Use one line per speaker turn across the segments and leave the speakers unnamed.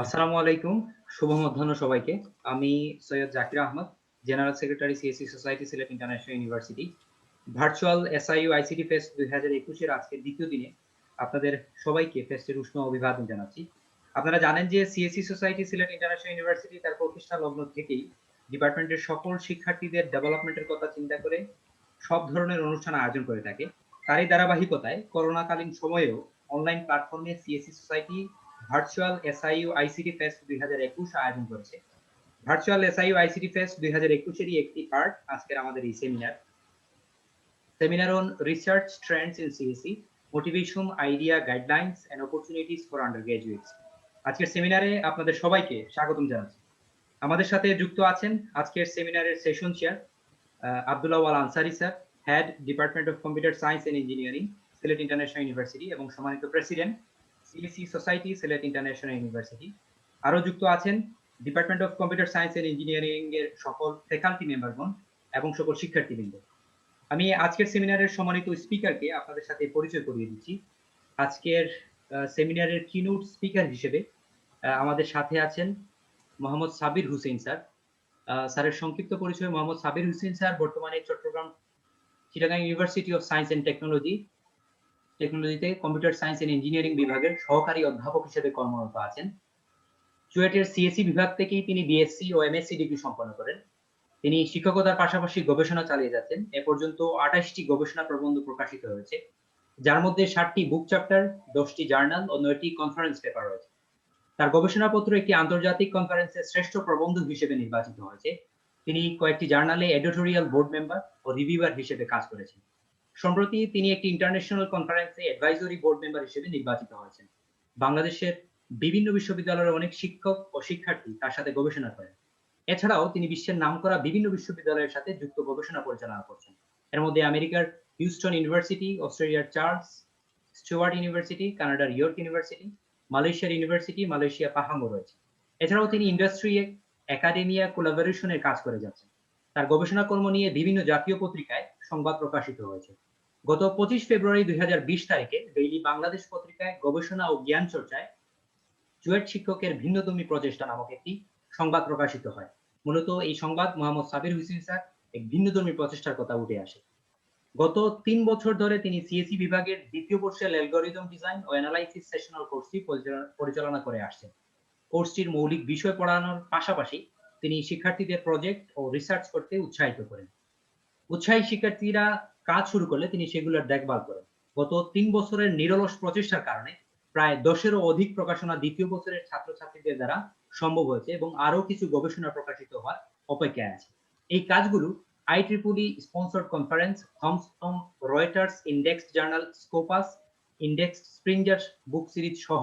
আসসালামু আলাইকুম। শুভ মধ্যাহ্ন সবাইকে। আমি Syed Zakir Ahmed, general secretary CSC society Sylhet international university. Virtual SIU ICT fest ২০২১ এর আজকের দ্বিতীয় দিনে আপনাদের সবাইকে ফেস্টের উষ্ণ অভিবাদন জানাচ্ছি। আপনারা জানেন যে CSC society Sylhet international university তার প্রতিষ্ঠা লগ্ন থেকেই ডিপার্টমেন্টের সকল শিক্ষার্থীদের ডেভেলপমেন্টের কথা চিন্তা করে সব ধরনের অনুষ্ঠান আয়োজন করে থাকে। তারই ধারাবাহিকতায় করোনাকালীন সময়েও অনলাইন প্ল্যাটফর্মে CSC society virtual SIU ICT fest ২০২১ আয়োজন করেছে। ভার্চুয়াল এসআইইউ আইসিটি ফেস্ট ২০২১ এরই একটি পার্ট আজকের আমাদের এই seminar on research trends in CSC, motivation, idea, guidelines and opportunities for undergraduates. আজকের সেমিনারে আপনাদের সবাইকে স্বাগতম জানাচ্ছি। আমাদের সাথে যুক্ত আছেন আজকের সেমিনারের session chair Abdullah Al Ansari sir, head department of computer science and engineering, Sylhet international university এবং সম্মানিত president CSC society Sylhet international university. আরো যুক্ত আছেন department of computer science and engineering এর সকল ফ্যাকাল্টি মেম্বারগণ এবং সকল শিক্ষার্থীবৃন্দ। আমি আজকের সেমিনারের সম্মানিত স্পিকারকে আপনাদের সাথে পরিচয় করিয়ে দিচ্ছি। আজকের সেমিনারের কিনোট স্পিকার হিসেবে আমাদের সাথে আছেন মোহাম্মদ সাবির হুসেইন স্যার। স্যারের সংক্ষিপ্ত পরিচয়: মোহাম্মদ সাবির হুসেইন স্যার বর্তমানে Chattogram Chittagong university of science and টেকনোলজিতে কম্পিউটার সায়েন্স এন্ড ইঞ্জিনিয়ারিং বিভাগের সহকারী অধ্যাপক হিসেবে কর্মরত আছেন। চুয়েটের সিএসসি বিভাগ থেকেই তিনি বিএসসি ও এমএসসি ডিগ্রি সম্পন্ন করেন। তিনি শিক্ষকতার পাশাপাশি গবেষণা চালিয়ে যাচ্ছেন। এ পর্যন্ত ২৮টি গবেষণা প্রবন্ধ প্রকাশিত হয়েছে, যার মধ্যে ৭টি বুক চ্যাপ্টার, ১০টি জার্নাল ও ৯টি কনফারেন্স পেপার রয়েছে। তার গবেষণাপত্র একটি আন্তর্জাতিক কনফারেন্সে শ্রেষ্ঠ প্রবন্ধ হিসেবে নির্বাচিত হয়েছে। তিনি কয়েকটি জার্নালে এডিটোরিয়াল বোর্ড মেম্বার ও রিভিউয়ার হিসেবে কাজ করেছেন। সম্প্রতি তিনি একটি ইন্টারন্যাশনাল কনফারেন্সে অ্যাডভাইজরি বোর্ড মেম্বার হিসেবে নির্বাচিত হয়েছেন। বাংলাদেশের বিভিন্ন বিশ্ববিদ্যালয়ের অনেক শিক্ষক ও শিক্ষার্থী তার সাথে গবেষণা করেন। এছাড়াও তিনি বিশ্বের নামকরা বিভিন্ন বিশ্ববিদ্যালয়ের সাথে যুক্ত গবেষণা পরিচালনা করছেন। এর মধ্যে আমেরিকার হিউস্টন ইউনিভার্সিটি, অস্ট্রেলিয়ার চার্লস স্টুয়ার্ট ইউনিভার্সিটি, কানাডার ইয়র্ক ইউনিভার্সিটি, মালয়েশিয়ার ইউনিভার্সিটি, মালয়েশিয়া পাহাঙ্গো রয়েছে। এছাড়াও তিনি ইন্ডাস্ট্রি একাডেমিয়া কোলাবোরেশনের কাজ করে যাচ্ছেন। তার গবেষণা কর্ম নিয়ে বিভিন্ন জাতীয় পত্রিকায় সংবাদ প্রকাশিত হয়েছে। গত ২৫ ফেব্রুয়ারি ২০২০ তারিখে ডেইলি বাংলাদেশ পত্রিকায় গবেষণা ও জ্ঞান চর্চায় চুয়েট শিক্ষকের ভিন্নধর্মী প্রচেষ্টা নামক একটি সংবাদ প্রকাশিত হয়। মূলত এই সংবাদ মোহাম্মদ সাবির হুসেইন স্যার এক ভিন্নধর্মী প্রচেষ্টার কথা উঠে আসে। গত ৩ বছর ধরে তিনি সিএসসি বিভাগের দ্বিতীয় বর্ষের অ্যালগরিদম ডিজাইন ও অ্যানালাইসিস সেশনাল কোর্সটি পরিচালনা করে আসছেন। কোর্সটির মৌলিক বিষয় পড়ানোর পাশাপাশি তিনি শিক্ষার্থীদের প্রজেক্ট ও রিসার্চ করতে উৎসাহিত করেন। উৎসাহী শিক্ষার্থীরা কাজ শুরু করলে তিনি সেগুলোর দেখভাল করেন। গত ৩ বছরের নিরলস প্রচেষ্টার কারণে প্রায় ১০-এরও অধিক প্রকাশনা দ্বিতীয় বছরের ছাত্রছাত্রীদের দ্বারা সম্ভব হয়েছে এবং আরো কিছু গবেষণা প্রকাশিত হওয়ার অপেক্ষায় আছে। এই কাজগুলো IEEE sponsored conference, Thomson Reuters indexed journal Scopus, indexed Springer বুক সিরিজ সহ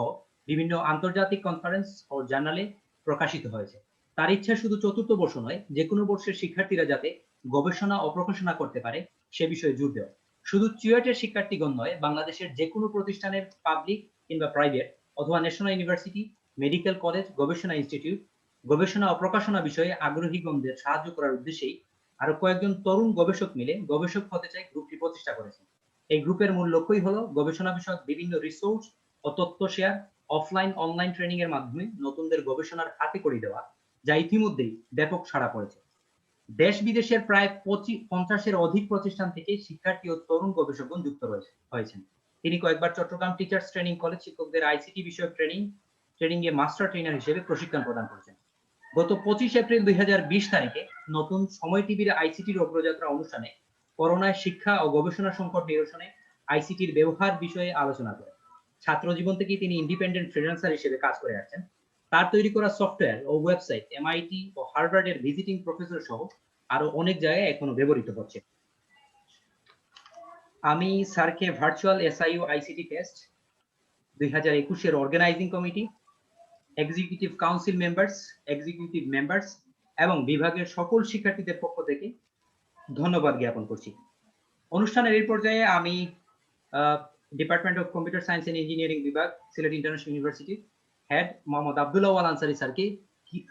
বিভিন্ন আন্তর্জাতিক কনফারেন্স ও জার্নালে প্রকাশিত হয়েছে। তার ইচ্ছা শুধু চতুর্থ বর্ষ নয়, যে কোনো বর্ষের শিক্ষার্থীরা যাতে গবেষণা ও প্রকাশনা করতে পারে সে বিষয়ে জোর দেওয়া। শুধু চুয়েটের শিক্ষার্থীগণ নয়, বাংলাদেশের যে কোনো প্রতিষ্ঠানের পাবলিক কিংবা প্রাইভেট অথবা ন্যাশনাল ইউনিভার্সিটি, মেডিকেল কলেজ, গবেষণা ইনস্টিটিউট গবেষণা ও প্রকাশনা বিষয়ে আগ্রহীগণদের সাহায্য করার উদ্দেশ্যেই আরো কয়েকজন তরুণ গবেষক মিলে গবেষক হতে চাই গ্রুপটি প্রতিষ্ঠা করেছেন। এই গ্রুপের মূল লক্ষ্যই হলো গবেষণা বিষয়ক বিভিন্ন রিসোর্স ও তথ্য শেয়ার, অফলাইন অনলাইন ট্রেনিং এর মাধ্যমে নতুনদের গবেষণার হাতে করে দেওয়া, যা ইতিমধ্যেই ব্যাপক সাড়া পড়েছে। দেশ বিদেশের প্রায় 50-এর অধিক প্রতিষ্ঠান থেকে শিক্ষার্থী ও তরুণ গবেষকগণ যুক্ত হয়েছেন। তিনি কয়েকবার চট্টগ্রাম টিচার্স ট্রেনিং কলেজ শিক্ষকদের আইসিটি বিষয়ক ট্রেনিং এ মাস্টার ট্রেনার হিসেবে প্রশিক্ষণ প্রদান করেছেন। গত 25 এপ্রিল 2020 তারিখে নতুন সময় টিভির আইসিটির অগ্রযাত্রা অনুষ্ঠানে করোনায় শিক্ষা ও গবেষণা সংকট নিরসনে আইসিটির ব্যবহার বিষয়ে আলোচনা করেন। ছাত্র জীবন থেকে তিনি ইন্ডিপেন্ডেন্ট ফ্রিল্যান্সার হিসেবে কাজ করে আসছেন। তার তৈরি করা সফটওয়্যার ও ওয়েবসাইট এমআইটি ও হার্ভার্ডের ভিজিটিং প্রফেসর সহ আরো অনেক জায়গায় এখনো ব্যবহৃত হচ্ছে। আমি স্যারকে ভার্চুয়াল এসআইইউ আইসিটি টেস্ট ২০২১ এর organising committee, executive council executive members এবং বিভাগের সকল শিক্ষার্থীদের পক্ষ থেকে ধন্যবাদ জ্ঞাপন করছি। অনুষ্ঠানের এই পর্যায়ে আমি department of computer science and engineering বিভাগ, Sylhet international university head Mohammad Abdullah Al Ansari স্যারকে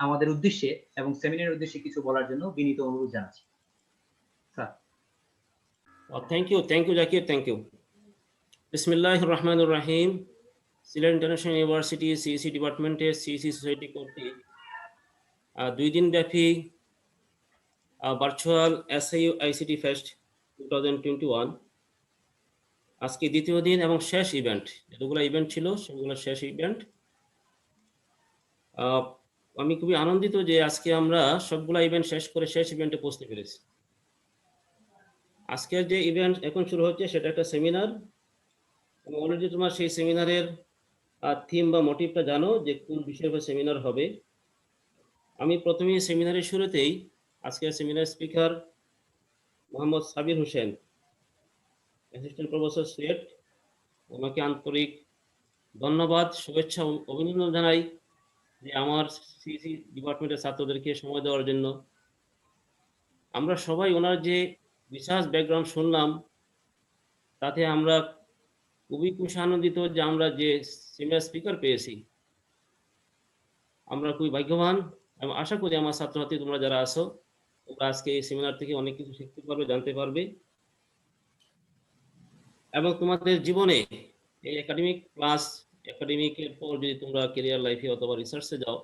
আমাদের উদ্দেশ্যে এবং সেমিনারের উদ্দেশ্যে কিছু বলার জন্য বিনীত অনুরোধ জানাচ্ছি। Sir.
Thank you, Zakir. Thank you. Bismillahir Rahmanir Rahim. Sylhet international university CEC ডিপার্টমেন্টের সিইসি সোসাইটি কর্তৃক 2 দিন ব্যাপী ভার্চুয়াল এসআইইউ আইসিটি ফেস্ট 2021 আজকে দ্বিতীয় দিন এবং শেষ ইভেন্ট। যতগুলো ইভেন্ট ছিল সেগুলো শেষ ইভেন্ট। আমি খুবই আনন্দিত যে আজকে আমরা সবগুলা ইভেন্ট শেষ করে শেষ ইভেন্টে পৌঁছতে পেরেছি। আজকের যে ইভেন্ট এখন শুরু হচ্ছে সেটা একটা সেমিনার, এবং অলরেডি তোমার সেই সেমিনারের থিম বা মোটিভটা জানো যে কোন বিষয়ের উপর সেমিনার হবে। আমি প্রথমেই সেমিনারের শুরুতেই আজকের seminar speaker Mohammad Sabir Hossain, assistant professor Sylhet, ওনাকে আন্তরিক ধন্যবাদ, শুভেচ্ছা, অভিনন্দন জানাই যে আমার সিইসি ডিপার্টমেন্টের ছাত্রদেরকে সময় দেওয়ার জন্য। আমরা সবাই ওনার যে রিসার্চ ব্যাকগ্রাউন্ড শুনলাম, তাতে আমরা খুবই খুশি আনন্দিত যে আমরা যে সেমিনার স্পিকার পেয়েছি। আমরা খুবই ভাগ্যবান এবং আশা করি আমার ছাত্রছাত্রী তোমরা যারা আছো তোমরা আজকে এই সেমিনার থেকে অনেক কিছু শিখতে পারবে, জানতে পারবে, এবং তোমাদের জীবনে এই একাডেমিক প্লাস একাডেমিকের পর যদি তোমরা ক্যারিয়ার লাইফে অথবা রিসার্চে যাও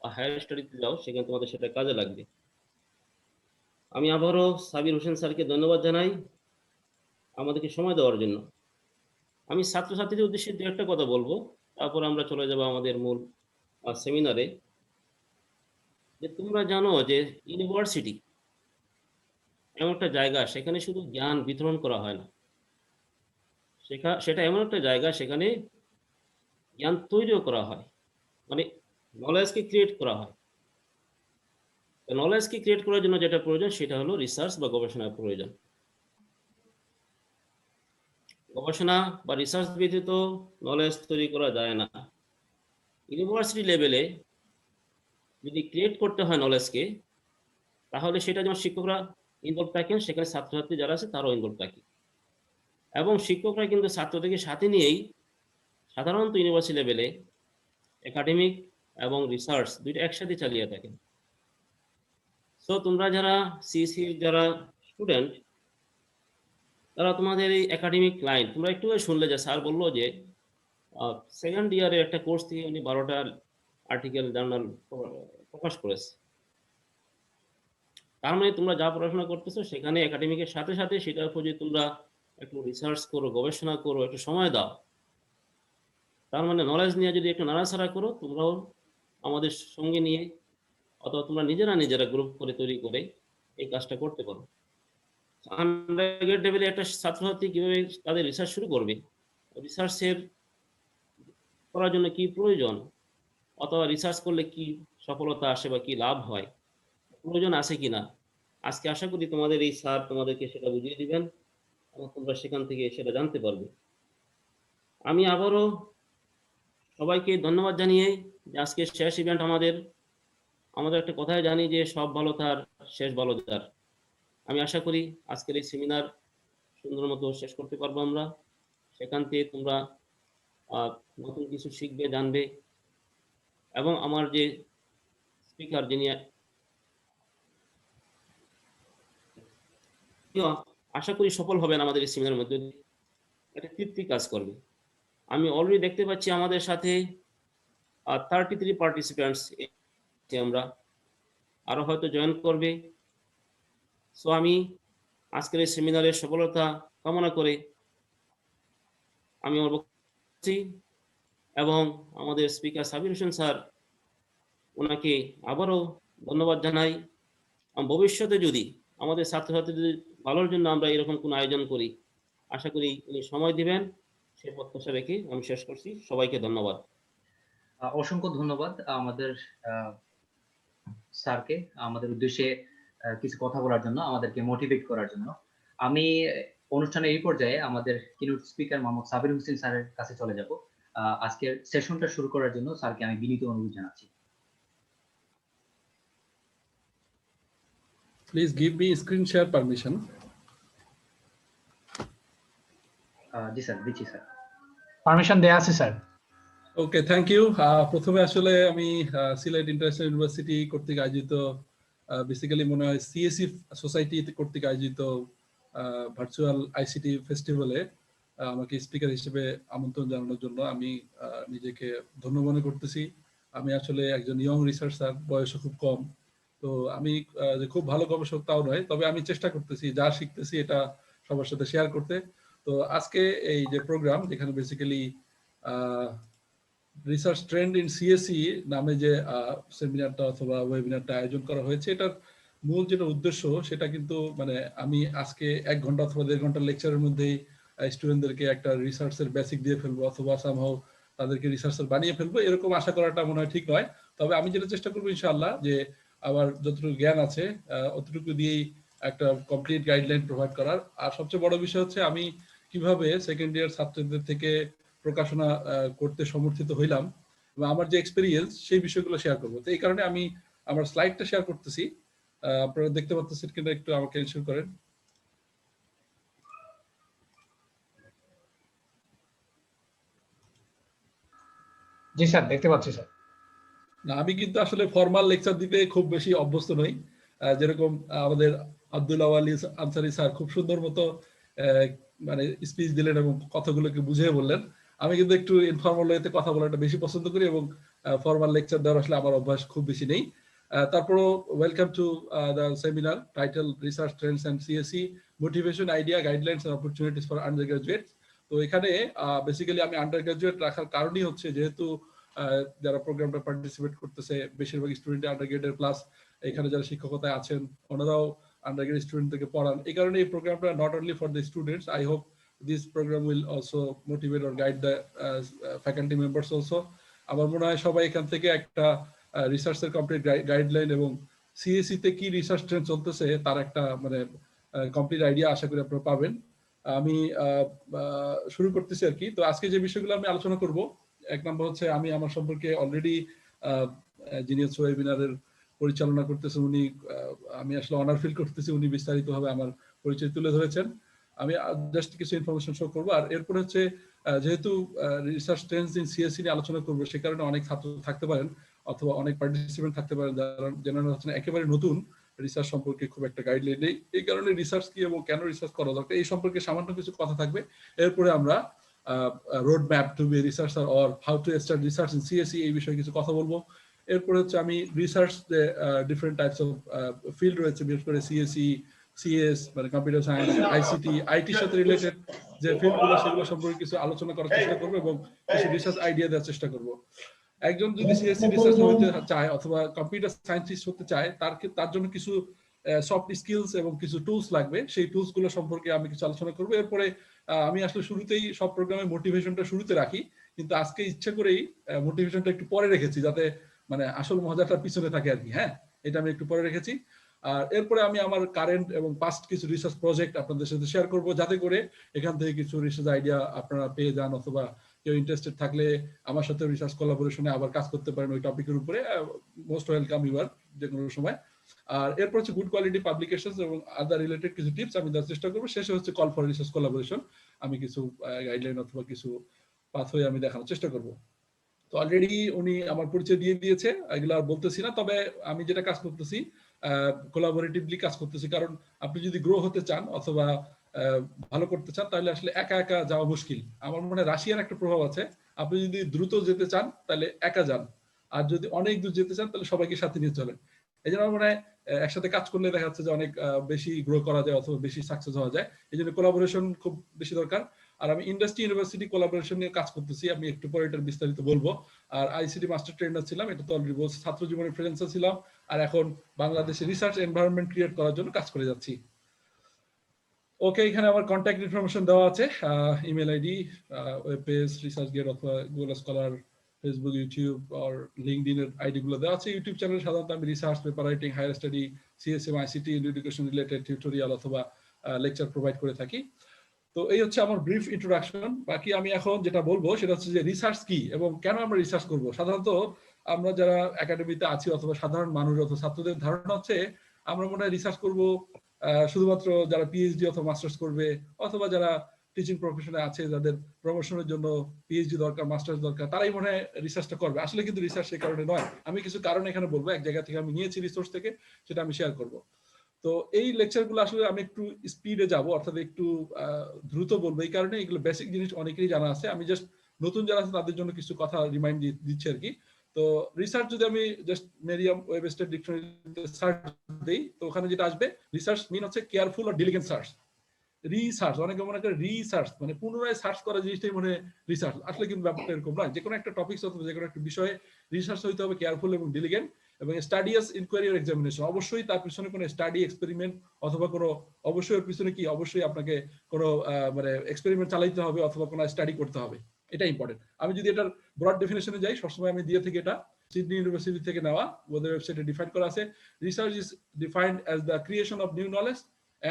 বা হায়ার স্টাডিতে যাও, সেখানে তোমাদের সেটা কাজে লাগবে। আমি আবারও সাবির হোসেন স্যারকে ধন্যবাদ জানাই আমাদেরকে সময় দেওয়ার জন্য। আমি ছাত্রছাত্রীদের উদ্দেশ্যে দু একটা কথা বলবো, তারপর আমরা চলে যাব আমাদের মূল সেমিনারে। যে তোমরা জানো যে ইউনিভার্সিটি এমন একটা জায়গা, সেখানে শুধু জ্ঞান বিতরণ করা হয় না, সেটা এমন একটা জায়গা সেখানে জ্ঞান তৈরিও করা হয়, মানে নলেজকে ক্রিয়েট করা হয়। নলেজকে ক্রিয়েট করার জন্য যেটা প্রয়োজন সেটা হলো রিসার্চ বা গবেষণার প্রয়োজন। গবেষণা বা রিসার্চ ব্যতীত নলেজ তৈরি করা যায় না। ইউনিভার্সিটি লেভেলে যদি ক্রিয়েট করতে হয় নলেজকে, তাহলে সেটা যেমন শিক্ষকরা ইনভলভ থাকেন, সেখানে ছাত্রছাত্রী যারা আছে তারাও ইনভলভ থাকে, এবং শিক্ষকরা কিন্তু ছাত্রদেরকে সাথে নিয়েই সাধারণত ইউনিভার্সিটি লেভেলে একাডেমিক এবং রিসার্চ দুইটা একসাথে চালিয়ে থাকেন। সো তোমরা যারা সিসি যারা স্টুডেন্ট, তারা তোমাদের এই একাডেমিক লাইন তোমরা একটু শুনলে যে স্যার বললো যে সেকেন্ড ইয়ারের একটা কোর্স থেকে উনি 12টা আর্টিকেল জার্নাল প্রকাশ করেছে। তার মানে তোমরা যা পড়াশোনা করতেছো সেখানে একাডেমিকের সাথে সাথে সেটার উপর যদি তোমরা একটু রিসার্চ করো, গবেষণা করো, একটু সময় দাও, তার মানে নলেজ নিয়ে যদি একটু নাড়াচাড়া করো, তোমরাও আমাদের সঙ্গে নিয়ে অথবা তোমরা নিজেরা গ্রুপ করে তৈরি করে এই কাজটা করতে পারো। আন্ডারগ্রেড লেভেলে একটা ছাত্রছাত্রী কিভাবে তাদের রিসার্চ শুরু করবে, রিসার্চের করার জন্য কি প্রয়োজন, অথবা রিসার্চ করলে কি সফলতা আসে বা কি লাভ হয়, প্রয়োজন আছে কিনা, আজকে আশা করি তোমাদের এই স্যার তোমাদেরকে সেটা বুঝিয়ে দিবেন এবং তোমরা সেখান থেকে সেটা জানতে পারবে। আমি আবারও সবাইকে ধন্যবাদ জানিয়ে যে আজকে শেষ ইভেন্ট আমাদের একটা কথাই জানি যে সব ভালো তার শেষ ভালো তার। আমি আশা করি আজকের এই সেমিনার সুন্দর মতো শেষ করতে পারবো আমরা, সেখান থেকে তোমরা নতুন কিছু শিখবে, জানবে, এবং আমার যে স্পিকার যিনি আশা করি সফল হবেন আমাদের এই সেমিনারের মধ্যে, একটা তৃপ্তি কাজ করবে। আমি অলরেডি দেখতে পাচ্ছি আমাদের সাথে 33 পার্টিসিপেন্টস আমরা, আরো হয়তো জয়েন করবে। সো আমি আজকের এই সেমিনারের সফলতা কামনা করে আমি এবং আমাদের স্পিকার সাবির হোসেন স্যার, ওনাকে আবারও ধন্যবাদ জানাই। ভবিষ্যতে যদি আমাদের ছাত্রছাত্রীদের ভালোর জন্য আমরা এরকম কোনো আয়োজন করি, আশা করি উনি সময় দিবেন, সে প্রত্যাশা রেখে আমি শেষ করছি। সবাইকে ধন্যবাদ।
অসংখ্য ধন্যবাদ আমাদের স্যারকে আমাদের উদ্দেশ্যে কিছু কথা বলার জন্য, আমাদেরকে মোটিভেট করার জন্য। আমি অনুষ্ঠানের এই পর্যায়ে আমাদের keynote speaker Mohammad Sabir Hossain স্যারের কাছে চলে যাব। আজকের সেশনটা শুরু করার জন্য স্যারকে আমি বিনীত অনুরোধ জানাচ্ছি।
Please give me screen share permission.
G sir, দিচ্ছি স্যার।
পারমিশন দেয়া আছে স্যার।
Okay, thank you. প্রথমে আসলে আমি সিলেট ইন্টারন্যাশনাল ইউনিভার্সিটি কর্তৃক আয়োজিত, বেসিক্যালি মনে হয় সিএসি সোসাইটি কর্তৃক আয়োজিত ভার্চুয়াল আইসিটি ফেস্টিভ্যালে আমাকে স্পিকার হিসেবে আমন্ত্রণ জানানোর জন্য আমি নিজেকে ধন্য মনে করতেছি। আমি আসলে একজন ইয়ং রিসার্চার, বয়সও খুব কম। তো আমি যে খুব ভালো গবেষক তাও নয়, তবে আমি চেষ্টা করতেছি যা শিখতেছি এটা সবার সাথে শেয়ার করতে। তো আজকে এই যে প্রোগ্রাম, যেখানে basically research trend in CSE নামে যে সেমিনারটা অথবা ওয়েবিনারটা আয়োজন করা হয়েছে, এটার মূল যেটা উদ্দেশ্য সেটা কিন্তু মানে আমি আজকে 1 ঘন্টা অথবা 1.5 ঘন্টার লেকচারের মধ্যেই স্টুডেন্টদেরকে একটা রিসার্চের বেসিক দিয়ে ফেলবো অথবা সামহাও তাদেরকে রিসার্চার বানিয়ে ফেলবো, এরকম আশা করাটা মনে হয় ঠিক নয়। তবে আমি যেটা চেষ্টা করবো ইনশাআল্লাহ, যে আমার যতটুকু জ্ঞান আছে অতটুকু দিয়েই একটা কমপ্লিট গাইডলাইন প্রোভাইড করার। আর সবচেয়ে বড় বিষয় হচ্ছে আমি কিভাবে সেকেন্ড ইয়ার ছাত্রদের থেকে প্রকাশনা করতে সমর্থিত হইলাম এবং আমার যে এক্সপেরিয়েন্স সেই বিষয়গুলো শেয়ার করবো। তো এই কারণে আমি আমার স্লাইডটা শেয়ার করতেছি, আপনারা দেখতে পাচ্ছেন কিনা একটু আমাকে ইনশিওর করেন।
জি স্যার, দেখতে পাচ্ছি স্যার।
না, আমি কিন্তু আসলে ফর্মাল লেকচার দিতে খুব বেশি অভ্যস্ত নই। যেরকম আমাদের আব্দুল আওয়ালি আনসারী স্যার খুব সুন্দর মতো মানে স্পিচ দিলেন এবং কথাগুলোকে বুঝিয়ে বললেন। আমি কিন্তু একটু ইনফর্মাল ওয়েতে কথা বলাটা বেশি পছন্দ করি এবং ফর্মাল লেকচার দেওয়ার আসলে আমার অভ্যাস খুব বেশি নেই। তারপরও welcome to the seminar title research trends and CSE, motivation, idea, guidelines and opportunities for undergraduates. তো এখানে বেসিক্যালি আমি আন্ডার গ্রাজুয়েট রাখার কারণই হচ্ছে যেহেতু যারা প্রোগ্রামটা পার্টিসিপেট করতেছে বেশিরভাগ স্টুডেন্ট আন্ডার গ্রেডের, প্লাস এখানে যারা শিক্ষকতায় আছেন ওনারাও আন্ডার গ্রেড স্টুডেন্টদেরকে পড়ান। এই কারণে এই প্রোগ্রামটা not only for the students, I hope this programme will also motivate or guide the faculty members also. আমার মনে হয় সবাই এখান থেকে একটা রিসার্চের কমপ্লিট গাইডলাইন এবং সিএসই তে কি রিসার্চ ট্রেন্ড চলতেছে তার একটা মানে কমপ্লিট আইডিয়া আশা করি আপনারা পাবেন। আমি শুরু করতেছি আর কি। তো আজকে যে বিষয়গুলো আমি আলোচনা করব, 1 নম্বর হচ্ছে আমি আমার সম্পর্কে অলরেডি যিনি ওয়েবিনারের পরিচালনা করতেছেন উনি, আমি আসলে অনার ফিল করতেছি, উনি বিস্তারিতভাবে আমার পরিচয় তুলে ধরেছেন। আমি জাস্ট কিছু ইনফরমেশন শো করবো। আর এরপর হচ্ছে যেহেতু রিসার্চ ট্রেন্ডস ইন সিএসই নিয়ে আলোচনা করবো, সে কারণে অনেক ছাত্র থাকতে পারেন অথবা অনেক পার্টিসিপেন্ট থাকতে পারেন যারা হচ্ছেন একেবারে নতুন রিসার্চ সম্পর্কে খুব একটা গাইডলাইন নেই। এই কারণে রিসার্চ কি এবং কেন রিসার্চ করা দরকার এই সম্পর্কে সামান্য কিছু কথা থাকবে। এরপরে আমরা road map to be researcher or how to start research in CSE এই বিষয়ে কিছু কথা বলবো। এরপরে হচ্ছে আমি research different types of field রয়েছে, বিশেষ করে সিএসই, সিএস মানে কম্পিউটার সায়েন্স, আইসিটি, আইটির সাথে রিলেটেড যে ফিল্ডগুলো সেগুলো সম্পর্কে কিছু আলোচনা করার চেষ্টা করবো এবং কিছু রিসার্চ আইডিয়া দেওয়ার চেষ্টা করবো। একজন যদি সিএসসি রিসার্চ হতে চায় অথবা কম্পিউটার সায়েন্টিস্ট হতে চায় তার জন্য কিছু সফট স্কিলস এবং কিছু টুলস লাগবে, সেই টুলস গুলো সম্পর্কে আমি কিছু আলোচনা করবো। এরপরে আমি আসলে শুরুতেই সব প্রোগ্রামে মোটিভেশনটা শুরুতে রাখি, কিন্তু আজকে ইচ্ছা করেই মোটিভেশনটা একটু পরে রেখেছি যাতে মানে আসল মজাটা পিছনে থাকে আর কি। হ্যাঁ, এটা আমি একটু পরে রেখেছি। আর এরপরে আমি আমার কারেন্ট এবং পাস্ট কিছু রিসার্চ প্রজেক্ট আপনাদের সাথে শেয়ার করবো, যাতে করে এখান থেকে কিছু রিসার্চ আইডিয়া আপনারা পেয়ে যান অথবা কেউ ইন্টারেস্টেড থাকলে আমার সাথে রিসার্চ কোলাবোরেশনে আবার কাজ করতে পারেন ওই টপিকের উপরে। মোস্ট ওয়েলকাম ইউর যে কোনো সময়। আর এরপর হচ্ছে গুড কোয়ালিটি পাবলিকেশনস এবং আদার রিলেটেড কিছু টিপস আমি দেওয়ার চেষ্টা করবো। শেষে হচ্ছে কল ফর রিসার্চ কোলাবোরেশন, আমি কিছু গাইডলাইন অথবা কিছু পাথওয়ে আমি দেখানোর চেষ্টা করবো। তো অলরেডি উনি আমার পরিচয় দিয়ে দিয়েছে, এগুলো আর বলতেছি না। তবে আমি যেটা কাজ করতেছি কোলাবোরেটিভলি কাজ করতেছি, কারণ আপনি যদি গ্রো হতে চান অথবা ভালো করতে চান তাহলে আসলে একা একা যাওয়া মুশকিল। আমার মনে হয় রাশিয়ার একটা প্রভাব আছে, আপনি যদি দ্রুত যেতে চান তাহলে একা যান, আর যদি অনেক দূর যেতে চান তাহলে সবাইকে সাথে নিয়ে চলেন। এই জন্য আমার মনে হয় একসাথে কাজ করলে দেখা যাচ্ছে যে অনেক বেশি গ্রো করা যায় অথবা বেশি সাকসেস হওয়া যায়। এই জন্য কোলাবোরেশন খুব বেশি দরকার। আর আমি ইন্ডাস্ট্রি ইউনিভার্সিটি কোলাবোরেশন নিয়ে কাজ করতেছি, আমি একটু পরে এটার বিস্তারিত বলবো। আর আইসিটি মাস্টার ট্রেনার ছিলাম, এটা তো অলরেডি বলছি, ছাত্র জীবনের ফ্রিল্যান্সার ছিলাম, আর এখন বাংলাদেশে রিসার্চ এনভায়রনমেন্ট ক্রিয়েট করার জন্য কাজ করে যাচ্ছি। ওকে, এখানে আমার কন্ট্যাক্ট ইনফরমেশন দেওয়া আছে, email ID, web page, ResearchGate অথবা গুগল স্কলার, ফেসবুক, ইউটিউব আর লিঙ্কডইন এর আইডি গুলো দেওয়া আছে। ইউটিউব চ্যানেল সাধারণত আমি research, paper writing, higher study, CSM, ICT, education related tutorial অথবা লেকচার প্রোভাইড করে থাকি। তো এই হচ্ছে আমার ব্রিফ ইন্ট্রোডাকশন। বাকি আমি এখন যেটা বলবো সেটা হচ্ছে যে রিসার্চ কি এবং কেন আমরা রিসার্চ করব। সাধারণত আমরা যারা একাডেমিতে আছি অথবা সাধারণ মানুষ অথবা ছাত্রদের ধারণা হচ্ছে আমরা মনে হয় রিসার্চ করব শুধুমাত্র যারা পিএইচডি অথবা মাস্টার্স করবে অথবা যারা টিচিং প্রফেশনে আছে, যাদের প্রমোশনের জন্য পিএইচডি দরকার, মাস্টার্স দরকার, তারাই মনে হয় রিসার্চটা করবে। আসলে কিন্তু রিসার্চ সেই কারণে নয়। আমি কিছু কারণ এখানে বলবো, এক জায়গা থেকে আমি নিয়েছি রিসোর্স থেকে, সেটা আমি শেয়ার করব। তো তো এই লেকচারগুলো আসলে আমি একটু স্পিডে যাব, অর্থাৎ একটু দ্রুত বলবো, এই কারণে এগুলো বেসিক জিনিস অনেকেরই জানা আছে, আমি জাস্ট নতুন যারা আছে তাদের জন্য কিছু কথা রিমাইন্ড দিচ্ছি আর কি। তো রিসার্চ যদি আমি জাস্ট মেরিয়াম ওয়েবস্টার ডিকশনারিতে সার্চ দেই, তো ওখানে যেটা আসবে, রিসার্চ মিন হচ্ছে কেয়ারফুল অর ডিলিগেন্ট সার্চ। রিসার্চ, অনেকে মনে করে রিসার্চ মানে পুনরায় সার্চ করা জিনিসটাই মনে রিসার্চ, আসলে কিন্তু ব্যাপারটা এরকম নয়। যে কোনো একটা টপিক অথবা যে কোনো একটা বিষয়ে রিসার্চ হইতে হবে কেয়ারফুল এবং ডিলিগেন্ট, এবং স্টাডিয়াস ইনকোয়ারি আর এক্সামিনেশন, অবশ্যই তার পিছনে কোনো স্টাডি এক্সপেরিমেন্ট অথবা কোনো, অবশ্যই ওর পিছনে কি, অবশ্যই আপনাকে কোনো মানে এক্সপেরিমেন্ট চালাইতে হবে অথবা কোনো স্টাডি করতে হবে, এটা ইম্পর্টেন্ট। আমি যদি এটার ব্রড ডেফিনেশনে যাই, সবসময় আমি দিয়ে থেকে, এটা সিডনি ইউনিভার্সিটি থেকে নেওয়া, ওদের ওয়েবসাইটে ডিফাইন করা আছে, research is defined as the creation of new knowledge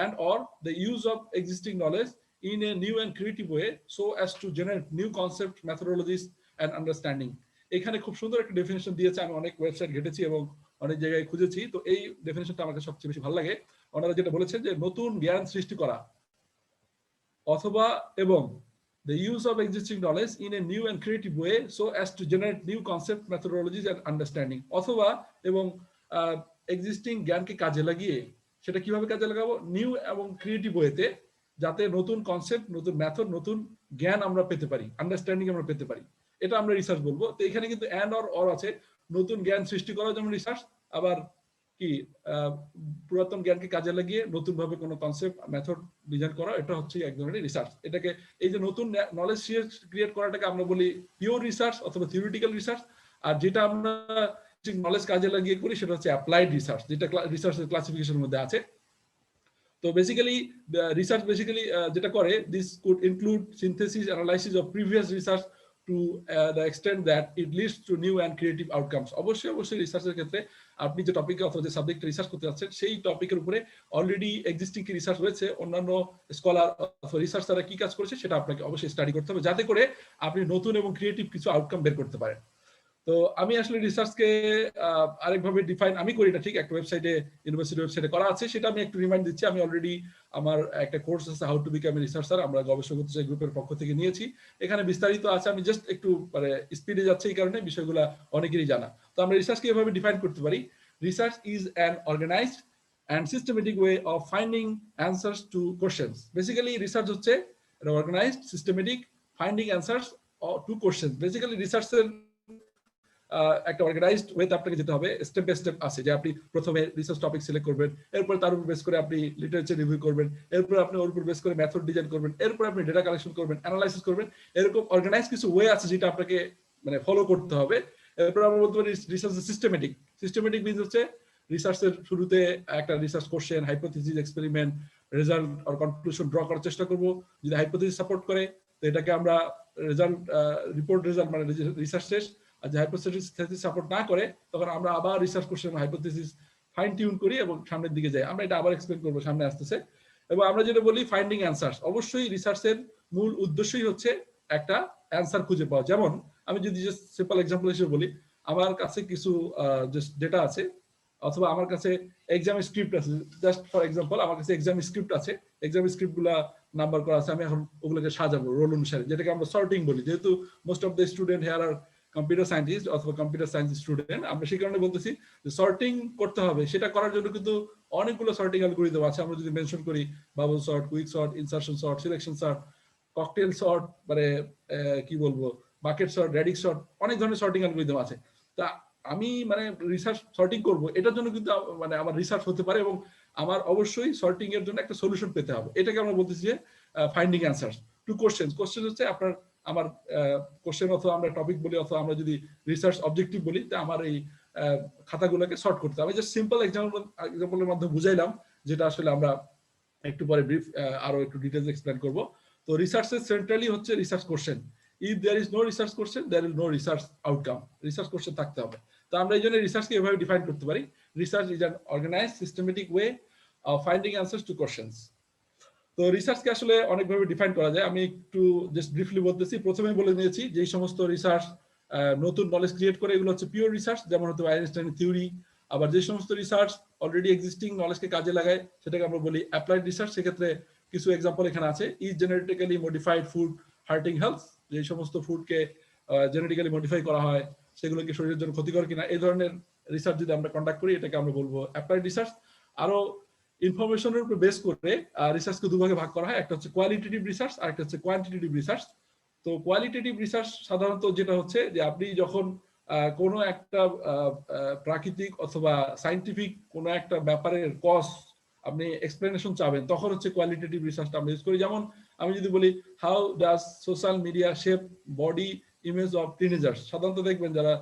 and or the use of existing knowledge in a new and creative way so as to generate new concepts, methodologies and understanding. এখানে খুব সুন্দর একটা definition দিয়েছে, আমি অনেক website ঘেটেছি এবং অনেক জায়গায় খুঁজেছি, তো এই ডেফিনেশনটা আমাকে সবচেয়ে বেশি ভালো লাগে। ওনারা যেটা বলেছেন যে নতুন জ্ঞান সৃষ্টি করা অথবা এবং the use of existing knowledge in a new and creative way so as to generate new concepts, methodologies and understanding, অথবা এবং এক্সিস্টিং জ্ঞানকে কাজে লাগিয়ে সেটা কিভাবে কাজে লাগাবো, নিউ এবং ক্রিয়েটিভ ওয়েতে, যাতে নতুন কনসেপ্ট, নতুন মেথড, নতুন জ্ঞান আমরা পেতে পারি, আন্ডারস্ট্যান্ডিং আমরা পেতে পারি, এটা আমরা রিসার্চ বলবো। তো এখানে কিন্তু অ্যান্ড অর আছে, নতুন জ্ঞান সৃষ্টি করা যেমন রিসার্চ, আবার কি পুরাতন জ্ঞানকে কাজে লাগিয়ে নতুন ভাবে কোনো কনসেপ্ট, মেথড ডিজাইন করা, এটা হচ্ছে এক ধরনের রিসার্চ। এটাকে, এই যে নতুন নলেজ ক্রিয়েট করাটাকে আমরা বলি পিওর রিসার্চ অথবা থিওরিটিক্যাল রিসার্চ, আর যেটা আমরা নলেজ কাজে লাগিয়ে করি সেটা হচ্ছে অ্যাপ্লাইড রিসার্চ, যেটা রিসার্চের ক্লাসিফিকেশনের মধ্যে আছে। তো বেসিক্যালি রিসার্চ বেসিক্যালি যেটা করে, this could include synthesis, analysis of previous research to the extent that it leads to new and creative outcomes. অবশ্যই রিসার্চের ক্ষেত্রে আপনি যে টপিকে অথবা যে সাবজেক্টে রিসার্চ করতে যাচ্ছেন, সেই টপিকের উপরে অলরেডি এক্সিস্টিং কি রিসার্চ রয়েছে, অন্যান্য স্কলার অথবা রিসার্চাররা কি কাজ করেছে, সেটা আপনাকে অবশ্যই স্টাডি করতে হবে, যাতে করে আপনি নতুন এবং ক্রিয়েটিভ কিছু আউটকাম বের করতে পারেন। তো আমি আসলে রিসার্চকে আরেকভাবে ডিফাইন আমি করি না, ঠিক একটা ওয়েবসাইটে, ইউনিভার্সিটি ওয়েবসাইটে করা আছে, সেটা আমি একটু রিমাইন্ড দিচ্ছি। আমি অলরেডি আমার একটা কোর্স আছে, how to become a researcher, আমরা গবেষক হতে চাই গ্রুপের পক্ষ থেকে নিয়েছি, এখানে বিস্তারিত আছে। আমি জাস্ট একটু মানে স্পিডে যাচ্ছে, এই কারণে বিষয়গুলো অনেকেরই জানা। তো আমরা রিসার্চকে এভাবে ডিফাইন করতে পারি, research is an organised and systematic way of finding answers to questions. Basically research হচ্ছে organised, systematic, finding answers to questions. Basically রিসার্চের একটা অর্গানাইজড ওয়েতে আপনাকে যেতে হবে, স্টেপ বাই স্টেপ আছে, যে আপনি প্রথমে রিসার্চ টপিক সিলেক্ট করবেন, এরপর তার উপর বেস করে আপনি লিটারেচার রিভিউ করবেন, এরপর আপনি ওর উপর বেস করে মেথড ডিজাইন করবেন, এরপর আপনি ডেটা কালেকশন করবেন, অ্যানালাইসিস করবেন। এরকম অর্গানাইজ কিছু ওয়ে আছে যেটা আপনাকে মানে ফলো করতে হবে। এরপর আমরা বলতে পারি রিসার্চ সিস্টেমেটিক। সিস্টেমেটিক মিনস হচ্ছে রিসার্চের শুরুতে একটা research question, hypothesis, experiment, result আর কনক্লুশন ড্র করার চেষ্টা করব। যদি হাইপোথিসিস সাপোর্ট করে তো এটাকে আমরা রেজাল্ট, রিপোর্ট রেজাল্ট মানে রিসার্চ শেষ। আর যে হাইপোথিসিস সাপোর্ট না করে, তখন আমরা আবার research question, hypothesis fine tune করি এবং সামনের দিকে যাই। আমরা এটা আবার এক্সপ্লেন করবো সামনে আসতেছে। এবং আমরা যেটা বলি ফাইন্ডিং অ্যান্সার্স, অবশ্যই রিসার্চের মূল উদ্দেশ্যই হচ্ছে একটা অ্যান্সার খুঁজে পাওয়া। যেমন আমি যদি জাস্ট সিম্পল এক্সাম্পল হিসেবে বলি, আমার কাছে কিছু ডেটা আছে অথবা আমার কাছে এক্সাম স্ক্রিপ্ট আছে, জাস্ট ফর এক্সাম্পল আমার কাছে এক্সাম স্ক্রিপ্ট আছে, এক্সাম স্ক্রিপ্ট গুলা নাম্বার করা আছে, আমি এখন ওগুলোকে সাজাবো রোল অনুসারে, যেটাকে আমরা সর্টিং বলি। যেহেতু most of the student here are computer scientist অথবা কম্পিউটার সায়েন্স স্টুডেন্ট, আমরা সেই কারণে বলতেছি যে সর্টিং করতে হবে। সেটা করার জন্য কিন্তু অনেকগুলো সর্টিং অ্যালগরিদম আছে। আমরা যদি মেনশন করি bubble sort, quick sort, insertion sort, selection sort, cocktail sort, মানে কি বলবো, বাকেট সর্ট, রেডিক্স সর্ট, অনেক ধরনের সর্টিং অ্যালগরিদম আছে। তা আমি মানে রিসার্চ সর্টিং করব, এটার জন্য কিন্তু মানে আমার রিসার্চ হতে পারে এবং আমার অবশ্যই সর্টিং এর জন্য একটা সলিউশন পেতে হবে। এটাকে আমরা বলতেছি যে finding answers two question. Question হচ্ছে আপনার আমার কোশ্চেন অথবা আমরা টপিক বলি অথবা আমরা যদি রিসার্চ অবজেক্টিভ বলি, তা আমার এই খাতাগুলোকে সর্ট করতে হবে। জাস্ট সিম্পল এক্সাম্পলের মাধ্যমে বুঝাইলাম, যেটা আসলে আমরা একটু পরে ব্রিফ আরো একটু ডিটেইলস এক্সপ্লেন করব। তো রিসার্চের সেন্ট্রালি হচ্ছে research question. If there is no research question, there is no research outcome. Research question থাকতে হবে। তো আমরা এই জন্য রিসার্চকে এভাবে ডিফাইন করতে পারি, research is an organised systematic way of finding answers to questions. তো রিসার্চকে আসলে অনেকভাবে ডিফাইন করা যায়, আমি একটু জাস্ট ব্রিফলি বলতেছি। প্রথমে বলে নিয়েছি যে এই সমস্ত রিসার্চ নতুন নলেজ ক্রিয়েট করে, এগুলো হচ্ছে পিওর রিসার্চ, যেমন হতে আইনস্টাইনের থিওরি। আবার যে সমস্ত রিসার্চ অলরেডি এক্সিস্টিং নলেজকে কাজে লাগায়, সেটাকে আমরা বলি অ্যাপ্লাইড রিসার্চ। সেক্ষেত্রে কিছু এক্সাম্পল এখানে আছে, is genetically modified food hurting health, যে সমস্ত ফুডকে জেনেটিক্যালি মডিফাই করা হয় সেগুলো কি শরীরের জন্য ক্ষতিকর কিনা, এই ধরনের রিসার্চ যদি আমরা কন্ডাক্ট করি, এটাকে আমরা বলবো অ্যাপ্লাইড রিসার্চ। আরো ইনফরমেশনের উপর বেস করে রিসার্চকে দুভাগে ভাগ করা হয়, একটা হচ্ছে কোয়ালিটেটিভ রিসার্চ আর একটা হচ্ছে কোয়ান্টিটেটিভ রিসার্চ। তো কোয়ালিটেটিভ রিসার্চ সাধারণত যেটা হচ্ছে যে আপনি যখন কোনো একটা প্রাকৃতিক অথবা সায়েন্টিফিক কোনো একটা ব্যাপারের কজ আপনি এক্সপ্লেনেশন চাবেন, তখন হচ্ছে কোয়ালিটেটিভ রিসার্চটা আমরা ইউজ করি। যেমন আমি যদি বলি how does social media shape body image of teenagers, সাধারণত দেখবেন যারা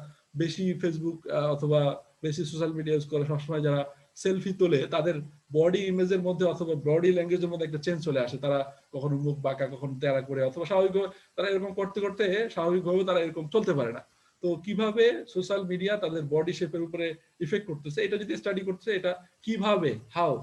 বেশি ফেসবুক অথবা বেশি সোশ্যাল মিডিয়া ইউজ করে, সবসময় যারা সেলফি তোলে, তাদের বডি ইমেজের মধ্যে অথবা বডি ল্যাঙ্গুয়েজের মধ্যে একটা চেঞ্জ চলে আসে। তারা কখনো মুখ বাঁকা, কখনো তেরা করে, অথবা স্বাভাবিকভাবে তারা এরকম করতে করতে স্বাভাবিকভাবে তারা এরকম চলতে পারে না। তো কিভাবে সোশ্যাল মিডিয়া তাদের বডি শেপের উপরে ইফেক্ট করতেছে, এটা যদি স্টাডি করতেছে, এটা কিভাবে হাউ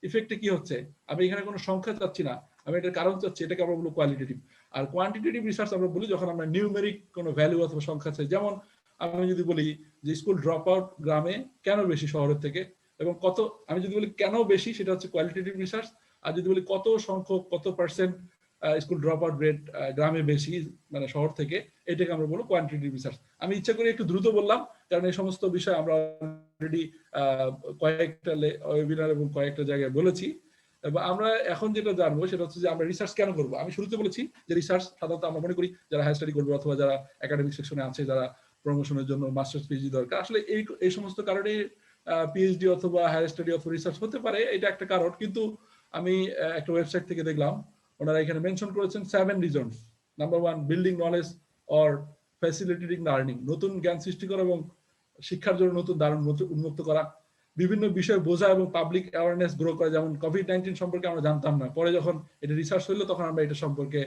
ইফেক্টে কি হচ্ছে, আমি এখানে কোনো সংখ্যা চাচ্ছি না, আমি এটার কারণ চাচ্ছি, এটাকে আমরা বলবো কোয়ালিটেটিভ। আর কোয়ান্টিটেটিভ রিসার্চ আমরা বলি যখন আমরা নিউমেরিক কোনো ভ্যালু অথবা সংখ্যা চাই। যেমন আমি যদি বলি যে স্কুল ড্রপ আউট গ্রামে কেন বেশি শহরের থেকে, এবং কত, আমি যদি বলি কেন বেশি, সেটা হচ্ছে কোয়ালিটেটিভ রিসার্চ। আর যদি বলি কত সংখ্যক, কত percent school drop out rate গ্রামে বেশি মানে শহর থেকে, এটাকে আমরা বলবো কোয়ান্টিটেটিভ রিসার্চ। আমি ইচ্ছা করে একটু দ্রুত বললাম, কারণ এই সমস্ত বিষয় আমরা অলরেডি কয়েকটা ওয়েবিনার এবং কয়েকটা জায়গায় বলেছি। এবং আমরা এখন যেটা জানবো সেটা হচ্ছে যে আমরা রিসার্চ কেন করবো। আমি শুরুতে বলেছি যে রিসার্চ সাধারণত আমরা মনে করি যারা হায়ার স্টাডি করবে অথবা যারা একাডেমিক সেকশনে আছে, যারা প্রমোশনের জন্য মাস্টার্স পিএইচডি দরকার, আসলে এই সমস্ত কারণে পিএইচডি অথবা হায়ার স্টাডি অথবা রিসার্চ হতে পারে, এটা একটা কারণ। কিন্তু আমি একটা ওয়েবসাইট থেকে দেখলাম, ওনারা এখানে মেনশন করেছেন 7 reasons. Number 1, building knowledge or facilitating learning, নতুন জ্ঞান সৃষ্টি করা এবং শিক্ষার জন্য নতুন দ্বার উন্মুক্ত করা, বিভিন্ন বিষয় বোঝা এবং পাবলিক অ্যাওয়ারনেস গ্রো করা। যেমন কোভিড-19 সম্পর্কে আমরা জানতাম না, পরে যখন এটা রিসার্চ হইলো তখন আমরা এটা সম্পর্কে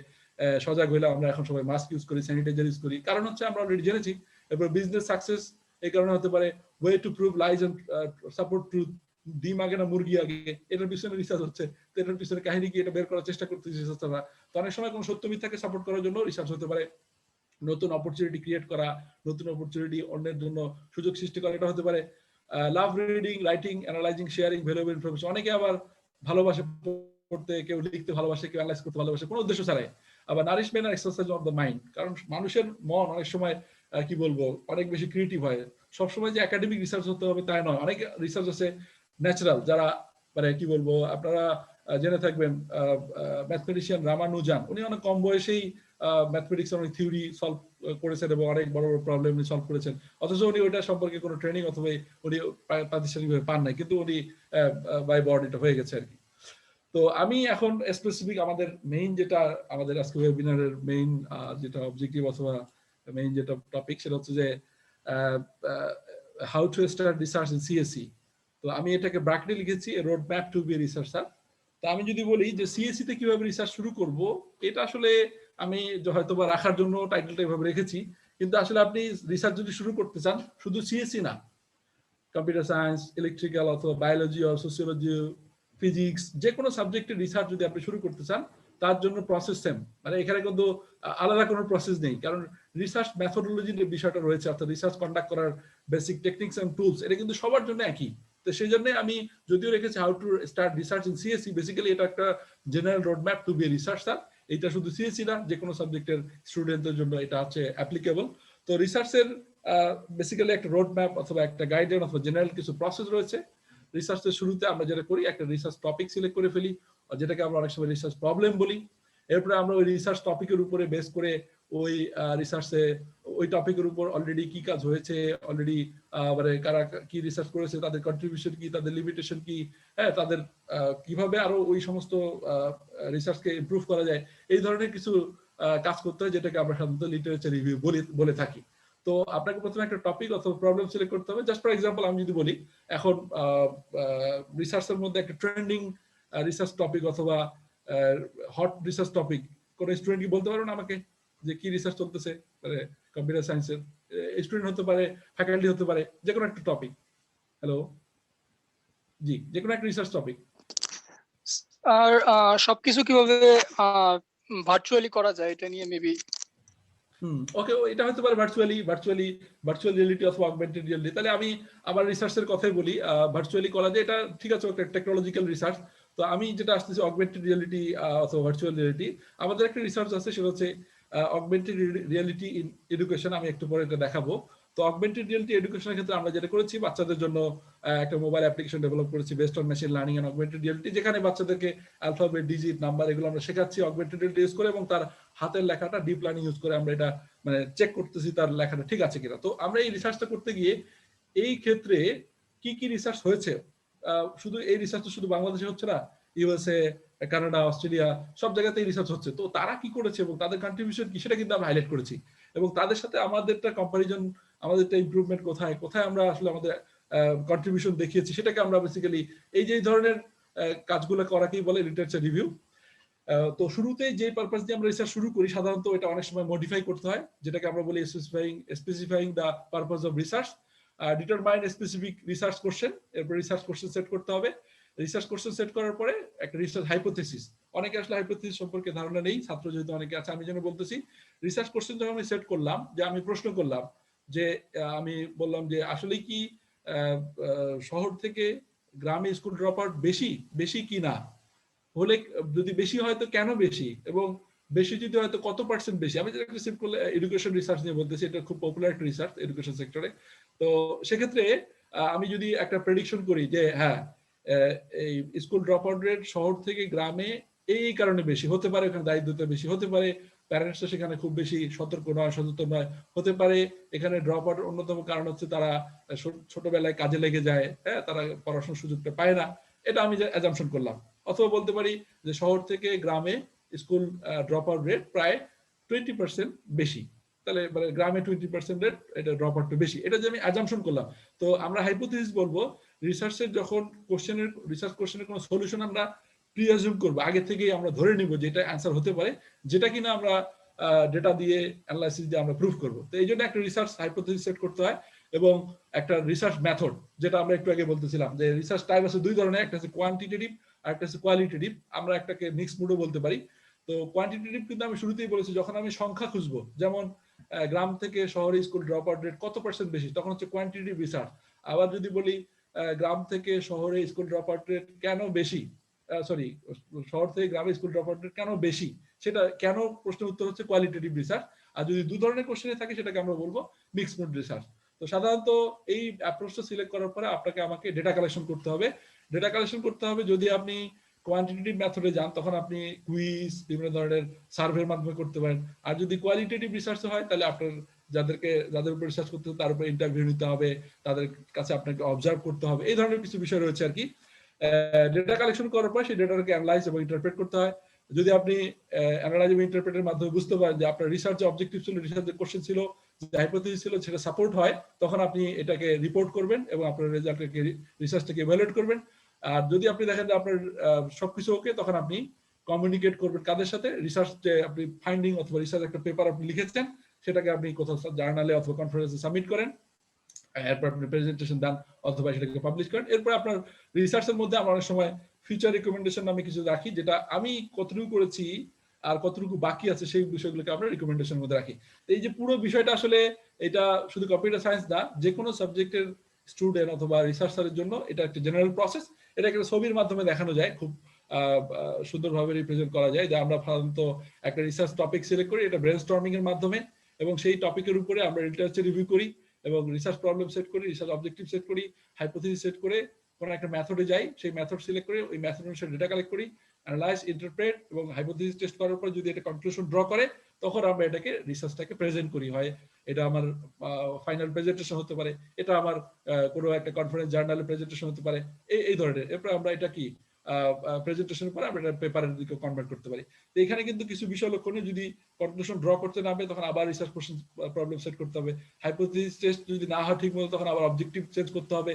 সজাগ হইলাম, আমরা এখন সবাই মাস্ক ইউজ করি, স্যানিটাইজার ইউজ করি, কারণ হচ্ছে আমরা অলরেডি জেনেছি। এরপর বিজনেস সাকসেস, এই কারণে হতে পারে way to prove lies and support truth, ডিম আগে না মুরগি আগে, এটার পিছনে রিসার্চ হচ্ছে। তো এটার পিছনে কাহিনী কি, এটা বের করার চেষ্টা করতেছি রিসার্চাররা। তো অনেক সময় কোনো সত্য মিথ্যাকে সাপোর্ট করার জন্য রিসার্চ হতে পারে। নতুন অপরচুনিটি ক্রিয়েট করা, নতুন অপরচুনিটি অন্যের জন্য সুযোগ সৃষ্টি করা, এটা হতে পারে। Love reading, writing, analysing, sharing valuable information, অনেকে আবার ভালোবাসে পড়তে, কেউ লিখতে ভালোবাসে, কেউ অ্যানালাইজ করতে ভালোবাসে, কোনো উদ্দেশ্য ছাড়াই। আবার নারিশমেন্ট আর এক্সারসাইজ অফ দ্য মাইন্ড, কারণ মানুষের মন অনেক সময় কি বলবো অনেক বেশি ক্রিয়েটিভ হয়। সবসময় যে একাডেমিক রিসার্চ হতে হবে তাই নয়, অনেক রিসার্চ আছে ন্যাচারাল, যারা মানে কি বলবো, আপনারা জেনে থাকবেন ম্যাথমেটিশিয়ান রামানুজান, উনি অনেক কম বয়সেই ম্যাথমেটিক্স অনেক থিওরি সলভ করেছেন এবং অনেক বড় বড় প্রবলেম উনি সলভ করেছেন, অথচ উনি ওইটা সম্পর্কে কোনো ট্রেনিং অথবা উনি প্রাতিষ্ঠানিকভাবে পান নাই, কিন্তু উনি বাই বর্ড এটা হয়ে গেছে আর কি। তো আমি এখন স্পেসিফিক আমাদের মেইন যেটা, আমাদের আজকে ওয়েবিনারের মেইন যেটা অবজেক্টিভ অথবা মেইন যেটা টপিক, সেটা হচ্ছে যে how to start research in CSC. তো আমি এটাকে ব্র্যাকেটে লিখেছি road map to be researcher. তো আমি যদি বলি যে সিএসসি তে কিভাবে রিসার্চ শুরু করব, এটা আসলে আমি হয়তো বা রাখার জন্য টাইটেলটা এভাবে রেখেছি, কিন্তু আসলে আপনি রিসার্চ যদি শুরু করতে চান, শুধু সিএসসি না, কম্পিউটার সায়েন্স, ইলেকট্রিক্যাল অথবা বায়োলজি অর সোসিওলজি, ফিজিক্স, যে কোনো সাবজেক্টের রিসার্চ যদি আপনি শুরু করতে চান, তার জন্য প্রসেস সেম, মানে এখানে কিন্তু আলাদা কোনো প্রসেস নেই, কারণ রিসার্চ মেথোডোলজির যে বিষয়টা রয়েছে, অর্থাৎ রিসার্চ কন্ডাক্ট করার বেসিক টেকনিক্স এন্ড টুলস, এটা কিন্তু সবার জন্য একই। তো সেই জন্য আমি যদিও রেখেছি how to start research in CSC, basically এটা একটা general road map to be a researcher. এটা শুধু সিএসসি না, যে কোনো সাবজেক্টের স্টুডেন্টদের জন্য এটা হচ্ছে অ্যাপ্লিকেবল। তো রিসার্চের বেসিক্যালি একটা রোড ম্যাপ অথবা একটা গাইডলাইন অথবা জেনারেল কিছু প্রসেস রয়েছে। রিসার্চের শুরুতে আমরা যেটা করি, একটা রিসার্চ টপিক সিলেক্ট করে ফেলি, যেটাকে আমরা অনেক সময় রিসার্চ প্রবলেম বলি। এরপরে আমরা ওই রিসার্চ টপিকের উপরে বেস করে ওই রিসার্চে ওই টপিকের উপর অলরেডি কি কাজ হয়েছে, অলরেডি মানে কারা কি রিসার্চ করেছে, তাদের কন্ট্রিবিউশন কি, তাদের লিমিটেশন কি, হ্যাঁ, তাদের কিভাবে আরো ওই সমস্ত রিসার্চকে ইমপ্রুভ করা যায়, এই ধরনের কিছু কাজ করতে হয়, যেটাকে আমরা সাধারণত লিটারেচার রিভিউ বলে থাকি। তো আপনাকে প্রথমে একটা টপিক অথবা প্রবলেম সিলেক্ট করতে হবে। জাস্ট ফর এক্সাম্পল আমি যদি বলি, এখন রিসার্চের মধ্যে একটা ট্রেন্ডিং রিসার্চ টপিক অথবা হট রিসার্চ টপিক, কোন স্টুডেন্ট কি বলতে পারবেন আমাকে যে কি রিসার্চ চলতেছে? মানে কম্পিউটার সায়েন্সের স্টুডেন্ট হতে পারে, ফ্যাকাল্টি হতে পারে, যে কোনো একটা টপিক। হ্যালো, জি, যে কোনো একটা রিসার্চ টপিক।
আর সবকিছু কিভাবে ভার্চুয়ালি করা যায় এটা নিয়ে মেবি।
ওকে, এটা হতে পারে ভার্চুয়াল রিয়েলিটি অথবা অগমেন্টেড রিয়েলিটি। তাহলে আমি আমার রিসার্চের কথাই বলি, ভার্চুয়ালি করা যায়, এটা ঠিক আছে, একটা টেকনোলজিক্যাল রিসার্চ। তো আমি যেটা আসতেছি অগমেন্টেড রিয়েলিটি অথবা ভার্চুয়াল রিয়েলিটি, আমাদের একটা রিসার্চ আছে, সেটা হচ্ছে অগমেন্টেড রিয়েলিটি ইন এডুকেশন। আমি একটু পরে এটা দেখাবো। তো তো অগমেন্টেড রিয়েলিটি এডুকেশনের ক্ষেত্রে আমরা যেটা করেছি, বাচ্চাদের জন্য একটা মোবাইল অ্যাপ্লিকেশন ডেভেলপ করেছি based on machine learning and augmented reality, যেখানে বাচ্চাদেরকে অ্যালফাবেট, ডিজিট, নাম্বার এগুলো আমরা শেখাচ্ছি অগমেন্টেড রিয়েলিটি ইউজ করে, এবং তার হাতের লেখাটা ডিপ লার্নিং ইউজ করে আমরা এটা মানে চেক করতেছি তার লেখাটা ঠিক আছে কিনা। তো আমরা এই রিসার্চটা করতে গিয়ে এই ক্ষেত্রে কি কি রিসার্চ হয়েছে, শুধু এই রিসার্চ তো শুধু বাংলাদেশে হচ্ছে না, ইউএসএ, কানাডা, অস্ট্রেলিয়া সব জায়গাতেই রিসার্চ হচ্ছে। তো তারা কি করেছে এবং তাদের কন্ট্রিবিউশন কি সেটা কিন্তু আমরা হাইলাইট করেছি, এবং তাদের সাথে আমাদেরটা কম্পারিজন, আমাদেরটা ইমপ্রুভমেন্ট কোথায় কোথায় আমরা আসলে আমাদের কন্ট্রিবিউশন দেখিয়েছি সেটাকে আমরা বেসিক্যালি এই যে ধরনের কাজগুলো করাকেই বলে লিটারেচার রিভিউ। তো শুরুতেই যে পারপাস দিয়ে আমরা রিসার্চ শুরু করি সাধারণত এটা অনেক সময় মডিফাই করতে হয়, যেটাকে আমরা বলি specifying the purpose of research, determine specific research question, এরপর রিসার্চ কোশ্চেন সেট করতে হবে। রিসার্চ কোশ্চেন সেট করার পরে একটা রিসার্চ হাইপোথিসিস, অনেকে আসলে হাইপোথিসিস সম্পর্কে ধারণা নেই, ছাত্র যেহেতু অনেকে আছে আমি যেন বলতেছি, রিসার্চ কোশ্চেন যখন আমি সেট করলাম, যে আমি প্রশ্ন করলাম যে আমি বললাম যে আসলে কি শহর থেকে গ্রামে স্কুল ড্রপ আউট বেশি বেশি কি না, হলে যদি বেশি হয় তো কেন বেশি, এবং বেশি যদি হয় তো কত পার্সেন্ট বেশি। আমি যেটা একটা সিম্পল এডুকেশন রিসার্চ নিয়ে বলতেছি, এটা খুব পপুলার একটা রিসার্চ এডুকেশন সেক্টরে। তো সেক্ষেত্রে আমি যদি একটা প্রেডিকশন করি যে হ্যাঁ এই স্কুল ড্রপ আউট রেট শহর থেকে গ্রামে এই কারণে বেশি হতে পারে, ওখানে দারিদ্রতা বেশি হতে পারে, প্যারেন্টসরা সেখানে খুব বেশি সতর্ক নয়, সচেতন নয়, হতে পারে এখানে ড্রপ আউট অন্যতম কারণ হচ্ছে তারা ছোটবেলায় কাজে লেগে যায়, হ্যাঁ তারা পড়াশোনার সুযোগটা পায় না, এটা আমি অ্যাজাম্পশন করলাম। অথবা বলতে পারি যে শহর থেকে গ্রামে স্কুল ড্রপ আউট রেট প্রায় 20% বেশি, তাহলে মানে গ্রামে 20% রেট এটা ড্রপ আউট বেশি, এটা যে আমি অ্যাজাম্পশন করলাম। তো আমরা হাইপোথিসিস বলবো, রিসার্চের যখন রিসার্চ কোশ্চেনের কোনো সলিউশন আমরা প্রিঅ্যাজিউম করবো, আগে থেকেই আমরা ধরে নিব যে এটা অ্যান্সার হতে পারে, যেটা কিনা আমরা ডেটা দিয়ে অ্যানালাইসিস দিয়ে আমরা প্রুভ করবো। তো এই জন্য একটা রিসার্চ হাইপোথিসিস সেট করতে হয়, এবং একটা রিসার্চ মেথড, যেটা আমরা একটু আগে বলতেছিলাম যে রিসার্চ টাইপ আছে দুই ধরনের, একটা হচ্ছে কোয়ান্টিটেটিভ আর একটা হচ্ছে কোয়ালিটেটিভ, আমরা একটাকে মিক্স মোডও বলতে পারি। তো কোয়ান্টিটেটিভ কিন্তু আমি শুরুতেই বলেছি, যখন আমি সংখ্যা খুঁজবো, যেমন গ্রাম থেকে শহরে স্কুল ড্রপ আউট রেট কত পার্সেন্ট বেশি, তখন হচ্ছে কোয়ান্টিটেটিভ রিসার্চ। আবার যদি বলি গ্রাম থেকে শহরে স্কুল ড্রপ আউট রেট কেন বেশি, শহর থেকে গ্রামে স্কুল ড্রপ আউট রেট কেন বেশি, সেটা কেন প্রশ্নের উত্তর হচ্ছে কোয়ালিটেটিভ রিসার্চ। আর যদি দু ধরনের কোশ্চেনে থাকে সেটাকে আমরা বলবো মিক্স মোড রিসার্চ। তো সাধারণত এই অ্যাপ্রোচটা সিলেক্ট করার পরে আপনাকে আমাকে ডেটা কালেকশন করতে হবে। ডেটা কালেকশন করতে হবে, যদি আপনি কোয়ান্টিটেটিভ মেথডে যান তখন আপনি কুইজ, বিভিন্ন ধরনের সার্ভের মাধ্যমে করতে পারেন। আর যদি কোয়ালিটেটিভ রিসার্চ হয় তাহলে আপনার যাদের উপর রিসার্চ করতে হবে তার উপর ইন্টারভিউ নিতে হবে, তাদের কাছে আপনাকে অবজার্ভ করতে হবে, এই ধরনের কিছু বিষয় রয়েছে আর কি। ডেটা কালেকশন করার পর সেই ডেটাটাকে অ্যানালাইজ এবং ইন্টারপ্রেট করতে হয়। যদি আপনি অ্যানালাইজ এবং ইন্টারপ্রেটের মাধ্যমে বুঝতে পারেন যে আপনার রিসার্চের অবজেক্টিভ ছিল, রিসার্চের কোশ্চেন ছিল, যে হাইপোথিসিস ছিল সেটা সাপোর্ট হয়, তখন আপনি এটাকে রিপোর্ট করবেন এবং আপনার রেজাল্টকে রিসার্চটাকে ইভ্যালুয়েট করবেন। আর যদি আপনি দেখেন যে আপনার সবকিছু ওকে, তখন আপনি কমিউনিকেট করবেন কাদের সাথে, রিসার্চ যে আপনি ফাইন্ডিং অথবা রিসার্চ একটা পেপার আপনি লিখেছেন সেটাকে আপনি কোথাও জার্নালে অথবা কনফারেন্সে সাবমিট করেন, এরপর আপনি প্রেজেন্টেশন দেন অথবা সেটাকে পাবলিশ করেন। এরপর আপনার রিসার্চের মধ্যে আমরা অনেক সময় ফিচার রিকমেন্ডেশন আমি কিছু রাখি, যেটা আমি কতটুকু করেছি আর কতটুকু বাকি আছে সেই বিষয়গুলোকে আমরা রিকমেন্ডেশনের মধ্যে রাখি। এই যে পুরো বিষয়টা আসলে এটা শুধু কম্পিউটার সায়েন্স না, যে কোনো সাবজেক্টের স্টুডেন্ট অথবা রিসার্চারের জন্য এটা একটা জেনারেল প্রসেস। এটা একটা ছবির মাধ্যমে দেখানো যায়, খুব সুন্দরভাবে রিপ্রেজেন্ট করা যায়, যে আমরা সাধারণত একটা রিসার্চ টপিক সিলেক্ট করি, এটা ব্রেনস্টর্মিং এর মাধ্যমে, এবং সেই টপিকের উপরে আমরা লিটারেচার রিভিউ করি এবং রিসার্চ প্রবলেম সেট করি, রিসার্চ অবজেক্টিভ সেট করি, হাইপোথিসিস সেট করে কোনো একটা মেথডে যাই, সেই মেথড সিলেক্ট করে ওই মেথড অনুসারে ডেটা কালেক্ট করি, অ্যানালাইজ, ইন্টারপ্রেট এবং হাইপোথিসিস টেস্ট করার পর যদি এটা কনক্লুশন ড্র করে তখন আমরা এটাকে রিসার্চটাকে প্রেজেন্ট করি। হয় এটা আমার ফাইনাল প্রেজেন্টেশন হতে পারে, এটা আমার কোনো একটা কনফারেন্স জার্নালে প্রেজেন্টেশন হতে পারে, এই ধরনের। এরপর আমরা এটা কি প্রেজেন্টেশনের পরে আমরা এটা পেপারের দিকে কনভার্ট করতে পারি। তো এখানে কিন্তু কিছু বিষয় লক্ষণীয়, যদি কনক্লুশন ড্র করতে না পারে তখন আবার রিসার্চ কোশ্চেন প্রবলেম সেট করতে হবে, হাইপোথিসিস টেস্ট যদি না হয় ঠিক মতো তখন আবার অবজেক্টিভ চেঞ্জ করতে হবে,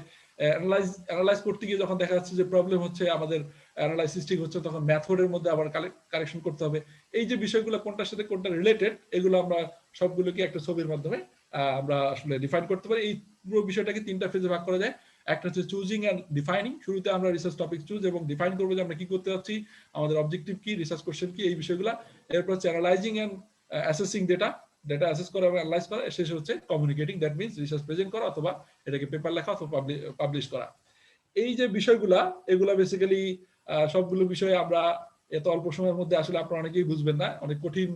অ্যানালাইজ করতে গিয়ে যখন দেখা যাচ্ছে যে প্রবলেম হচ্ছে, আমাদের অ্যানালাইসিস ঠিক হচ্ছে, তখন মেথডের মধ্যে আবার কারেকশন করতে হবে। এই যে বিষয়গুলো কোনটার সাথে কোনটা রিলেটেড, এগুলো আমরা সবগুলোকে একটা ছবির মাধ্যমে আমরা আসলে ডিফাইন করতে পারি। এই পুরো বিষয়টাকে তিনটা ফেজে ভাগ করা যায়। একটা হচ্ছে চুজিং এন্ড ডিফাইনিং, শুরুতে আমরা রিসার্চ টপিক চুজ এবং ডিফাইন করবো যে আমরা কি করতে যাচ্ছি, আমাদের অবজেক্টিভ কি, রিসার্চ কোশ্চেন কি, এই বিষয়গুলো। এরপর হচ্ছে analysing and assessing data assess করা এবং অ্যানালাইজ করা। শেষে হচ্ছে communicating, that means research present করা অথবা এটাকে পেপার লেখা অথবা পাবলিশ করা। এই যে বিষয়গুলা, এগুলা বেসিক্যালি সবগুলো বিষয়ে আমরা এত অল্প সময়ের মধ্যে আসলে আপনারা অনেকেই বুঝবেন না, অনেক কঠিন,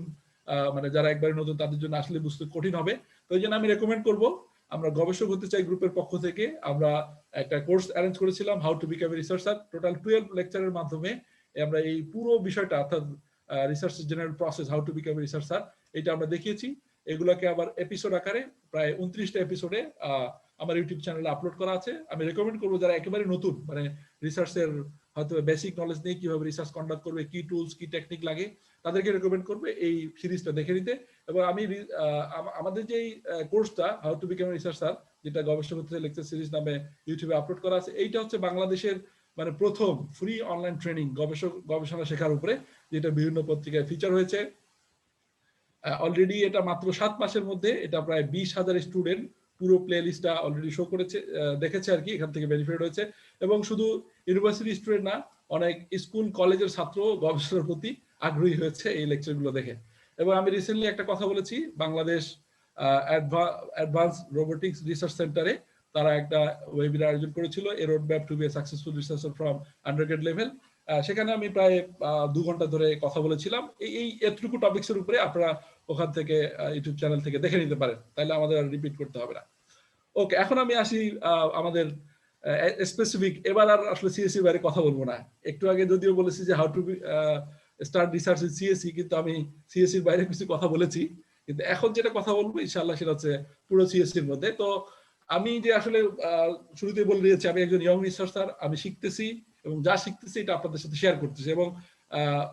মানে যারা একবারে নতুন তাদের জন্য আসলে বুঝতে কঠিন হবে। তো এই জন্য আমি রেকমেন্ড করবো আমরা গবেষক হতে চাই গ্রুপের পক্ষ থেকে আমরা একটা কোর্স অ্যারেঞ্জ করেছিলাম, how to become a researcher. Total 12 লেকচারের মাধ্যমে আমরা এই পুরো বিষয়টা অর্থাৎ research general process, how to become a researcher, এটা আমরা দেখিয়েছি। এগুলোকে আবার এপিসোড আকারে প্রায় 29টা এপিসোডে আমার ইউটিউব চ্যানেলে আপলোড করা আছে। আমি রেকমেন্ড করবো যারা একেবারে নতুন, মানে রিসার্চের হয়তো বেসিক নলেজ নেই, কিভাবে রিসার্চ কন্ডাক্ট করবে, কি টুলস কি টেকনিক লাগে, তাদেরকে রেকমেন্ড করবে এই সিরিজটা দেখে নিতে। এবং আমি আমাদের যে কোর্সটা হাউ টু বিকাম রিসার্চার, যেটা গবেষক হতে লেকচার সিরিজ নামে ইউটিউবে আপলোড করা আছে, এইটা হচ্ছে বাংলাদেশের মানে প্রথম ফ্রি অনলাইন ট্রেনিং গবেষণা শেখার উপরে, যেটা বিভিন্ন পত্রিকায় ফিচার হয়েছে। অলরেডি এটা মাত্র 7 মাসের মধ্যে এটা প্রায় 20,000 স্টুডেন্ট পুরো প্লে লিস্টটা অলরেডি শো করেছে, দেখেছে আর কি, এখান থেকে বেনিফিট হয়েছে। এবং শুধু ইউনিভার্সিটি স্টুডেন্ট না, অনেক স্কুল কলেজের ছাত্র গবেষণার প্রতি আগ্রহী হয়েছে এই লেকচারগুলো দেখে। এবং আমি রিসেন্টলি একটা কথা বলেছি, বাংলাদেশ অ্যাডভান্স রোবোটিক্স রিসার্চ সেন্টারে তারা একটা ওয়েবিনার আয়োজন করেছিল, a road map to be a successful researcher from undergrad level. সেখানে আমি প্রায় 2 ঘন্টা ধরে কথা বলেছিলাম এই এতটুকু টপিক্সের উপরে। আপনারা ওখান থেকে ইউটিউব চ্যানেল থেকে দেখে নিতে পারেন, তাহলে আমাদের আর রিপিট করতে হবে না। ওকে, এখন আমি আসি আমাদের স্পেসিফিক, এবার আর আসলে সিএসসি বাইরে কথা বলবো না। একটু আগে যদিও বলেছি যে how to start research in CSC, কিন্তু আমি সিএসসির বাইরে কিছু কথা বলেছি। কিন্তু এখন যেটা কথা বলবো ইনশাআল্লাহ সেটা হচ্ছে পুরো সিএসসির মধ্যে। তো আমি যে আসলে শুরুতে বলে দিয়েছি, আমি একজন ইয়ং রিসার্চার, আমি শিখতেছি এবং যা শিখতেছি এটা আপনাদের সাথে শেয়ার করতেছি। এবং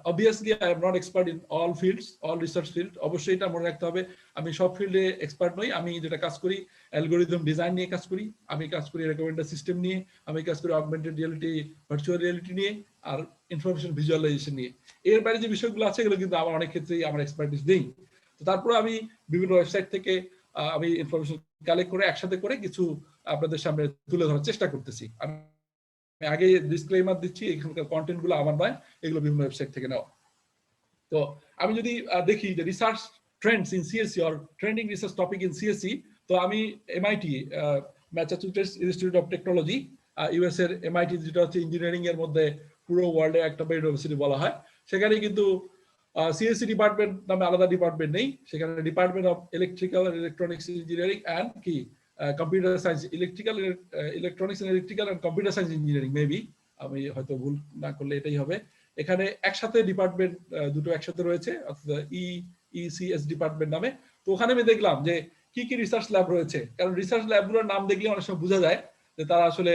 obviously I am not expert in all fields, all research field, অবশ্যই এটা মনে রাখতে হবে, আমি সব ফিল্ডে এক্সপার্ট নই। আমি যেটা কাজ করি অ্যালগোরিদম ডিজাইন নিয়ে কাজ করি, আমি কাজ করি রেকমেন্ডার সিস্টেম নিয়ে, আমি কাজ করি অগমেন্টেড রিয়েলিটি, ভার্চুয়াল রিয়েলিটি নিয়ে, আর ইনফরমেশন ভিজুয়ালাইজেশন নিয়ে। এর বাইরে যে বিষয়গুলো আছে এগুলো কিন্তু আমার অনেক ক্ষেত্রেই আমার এক্সপার্টিস নেই। তো তারপরে আমি বিভিন্ন ওয়েবসাইট থেকে আমি ইনফরমেশন কালেক্ট করে একসাথে করে কিছু আপনাদের সামনে তুলে ধরার চেষ্টা করতেছি। আমি আগে ডিসক্লেইমার দিচ্ছি, এখানকার কন্টেন্ট গুলো আমার নয়, এগুলো বিভিন্ন ওয়েবসাইট থেকে নেওয়া। তো আমি যদি দেখি যে research trends in CSC or trending research topic in CSC, তো আমি MIT, Massachusetts institute of technology, US এর এমআইটি, যেটা হচ্ছে ইঞ্জিনিয়ারিং এর মধ্যে পুরো ওয়ার্ল্ডে একটা ইউনিভার্সিটি বলা হয়, সেখানে কিন্তু সিএসসি ডিপার্টমেন্ট নামে আলাদা ডিপার্টমেন্ট নেই। সেখানে department of electrical and electronics engineering and কি computer science, electronics and electrical and computer science engineering, maybe আমি হয়তো ভুল না করলে এটাই হবে। এখানে একসাথে ডিপার্টমেন্ট দুটো একসাথে রয়েছে, অর্থাৎ ইসিএস ডিপার্টমেন্ট নামে। তো ওখানে আমি দেখলাম যে কি কি রিসার্চ ল্যাব রয়েছে, কারণ রিসার্চ ল্যাবগুলোর নাম দেখলে অনেক সময় বোঝা যায় যে তারা আসলে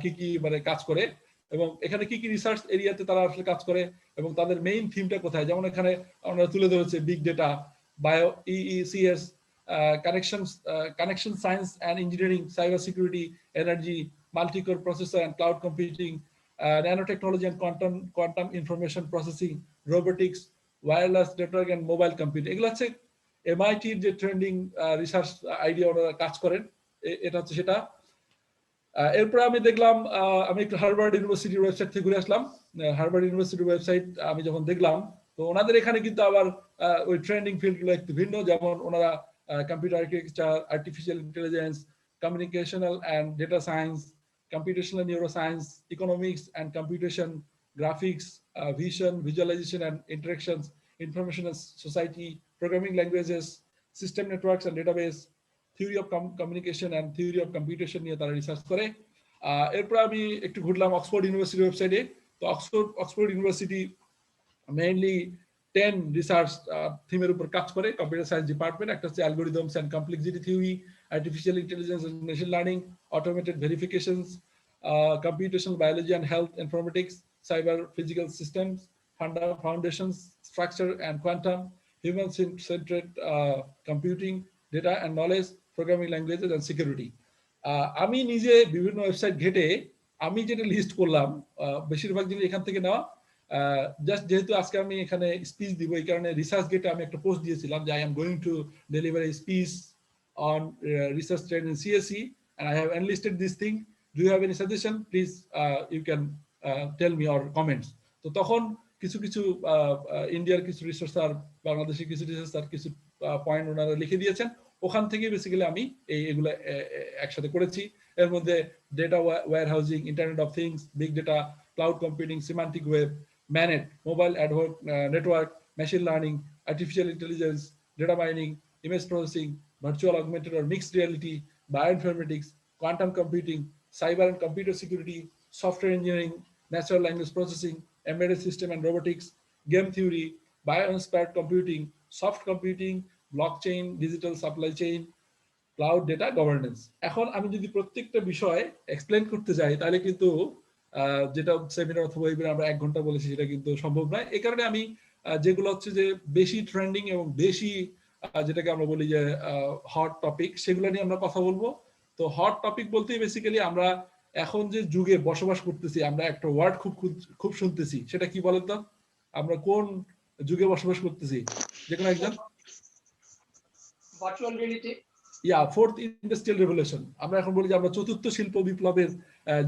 কি কি মানে কাজ করে, এবং এখানে কি কি রিসার্চ এরিয়াতে তারা আসলে কাজ করে, এবং তাদের মেইন থিমটা কোথায়। যেমন এখানে আমরা তুলে ধরেছে big data, bio ECS, connection science and engineering, cyber security, energy, multi-core processor and cloud computing, nanotechnology and quantum information processing, robotics, wireless network and mobile computing। এগুলো হচ্ছে এমআইটি যে ট্রেন্ডিং রিসার্চ আইডিয়া ওরা কাজ করেন, এটা হচ্ছে সেটা। এরপরে আমি দেখলাম, আমি একটু হার্ভার্ড ইউনিভার্সিটির ওয়েবসাইট থেকে ঘুরে আসলাম। হার্ভার্ড ইউনিভার্সিটির ওয়েবসাইট আমি যখন দেখলাম, তো ওনাদের এখানে কিন্তু আবার ওই ট্রেন্ডিং ফিল্ডগুলো একটু ভিন্ন। যেমন ওনারা computer architecture, artificial intelligence, communicational and data science, computational neuroscience, economics and computation, graphics, vision, visualization and interactions, information and society, programming languages, system networks and database, theory of communication and theory of computation নিয়ে তারা research করে। এরপর আমি একটু ঘুরলাম Oxford university ওয়েবসাইটে। তো Oxford university mainly 10 research থিমের উপর কাজ করে। কম্পিউটার সায়েন্স ডিপার্টমেন্ট, একটা হচ্ছে algorithms and complexity theory, artificial intelligence and machine learning, automated verifications, computational biology and health informatics, cyber physical systems, foundations, structure and quantum, human centred computing, data and knowledge, programming languages and security. আমি নিজে বিভিন্ন website ঘেটে আমি যেটা list করলাম, বেশিরভাগ জিনিস এখান থেকে নেওয়া। জাস্ট যেহেতু আজকে আমি এখানে স্পিচ দিব, এই কারণে রিসার্চ গেটে আমি একটা পোস্ট দিয়েছিলাম যে I am going to deliver a speech on research trend in CSC and I have enlisted this thing. Do you have any suggestion? Please you can tell me or comments. তো তখন কিছু কিছু ইন্ডিয়ার কিছু researcher, বাংলাদেশের কিছু researcher কিছু point ওনারা লিখে দিয়েছেন, ওখান থেকে বেসিক্যালি আমি এগুলো একসাথে করেছি। এর মধ্যে data warehousing, internet of things, big data, cloud computing, semantic web, MANET, mobile ad hoc network, machine learning, artificial intelligence, data mining, image processing, virtual augmented or mixed reality, bioinformatics, quantum computing, cyber and computer security, software engineering, natural language processing, embedded system and robotics, game theory, bio-inspired computing, soft computing, blockchain, digital supply chain, cloud data governance. এখন আমি যদি প্রত্যেকটা বিষয় explain করতে যাই তাহলে কিন্তু যেটা সেমিনার অথবা ওয়েবিনার আমরা 1 ঘন্টা বলেছি সেটা কিন্তু সম্ভব নয়। এই কারণে আমি যেগুলো হচ্ছে যে বেশি ট্রেন্ডিং এবং বেশি যেটাকে আমরা বলি যে হট টপিক সেগুলো নিয়ে আমরা কথা বলবো। তো হট টপিক বলতেই বেসিক্যালি আমরা এখন যে যুগে বসবাস করতেছি আমরা একটা ওয়ার্ড খুব শুনতেছি, সেটা কি বলেন তো? আমরা কোন যুগে বসবাস করতেছি? যে কোনো একজন?
Virtual reality.
Fourth industrial revolution. আমরা এখন বলি যে আমরা চতুর্থ শিল্প বিপ্লবের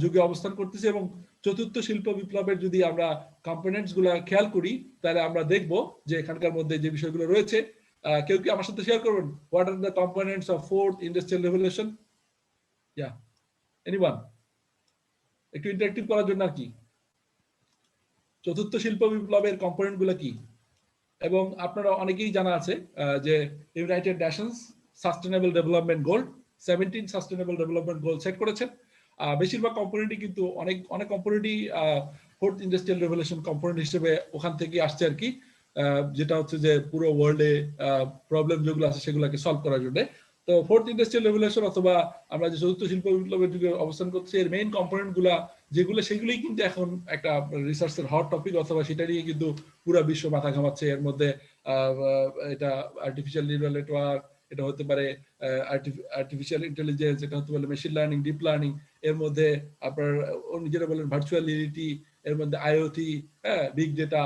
যুগে অবস্থান করতেছি এবং চতুর্থ শিল্প বিপ্লবের যদি আমরা কম্পোনেন্টস গুলা খেয়াল করি তাহলে আমরা দেখব যে এখানকার মধ্যে যে বিষয়গুলো রয়েছে। কেউ কি আমার সাথে শেয়ার করবেন what are the components of fourth industrial revolution? Anyone? একটু ইন্টারেক্টিভ করার জন্য আর কি চতুর্থ শিল্প বিপ্লবের কম্পোনেন্ট গুলো কি? এবং আপনারা অনেকেই জানা আছে যে United Nations sustainable development goal 17 sustainable development goal set করেছেন। বেশিরভাগ কম্পোনেন্টই কিন্তু অনেক কম্পোনেন্টই ফোর্থ ইন্ডাস্ট্রিয়াল রেভলিউশন কম্পোনেন্ট হিসেবে ওখান থেকে আসছে আর কি, যেটা হচ্ছে যে পুরো ওয়ার্ল্ডে প্রবলেম যেগুলো আছে সেগুলোকে সলভ করার জন্য। তো ফোর্থ ইন্ডাস্ট্রিয়াল রেভলিউশন অথবা আমরা যে চতুর্থ শিল্প বিপ্লবের যুগে অবস্থান করছি এর মেইন কম্পোনেন্ট গুলা যেগুলো সেগুলোই কিন্তু এখন একটা রিসার্চের হট টপিক অথবা সেটা নিয়ে কিন্তু পুরো বিশ্ব মাথা ঘামাচ্ছে। এর মধ্যে এটা আর্টিফিশিয়াল নিউরাল নেটওয়ার্ক, এটা হতে পারে আর্টিফিশিয়াল ইন্টেলিজেন্স, এটা হতে পারে মেশিন লার্নিং, ডিপ লার্নিং, এর মধ্যে আপনার নিজেরা বলেন ভার্চুয়াল রিয়েলিটি, এর মধ্যে IoT, big data,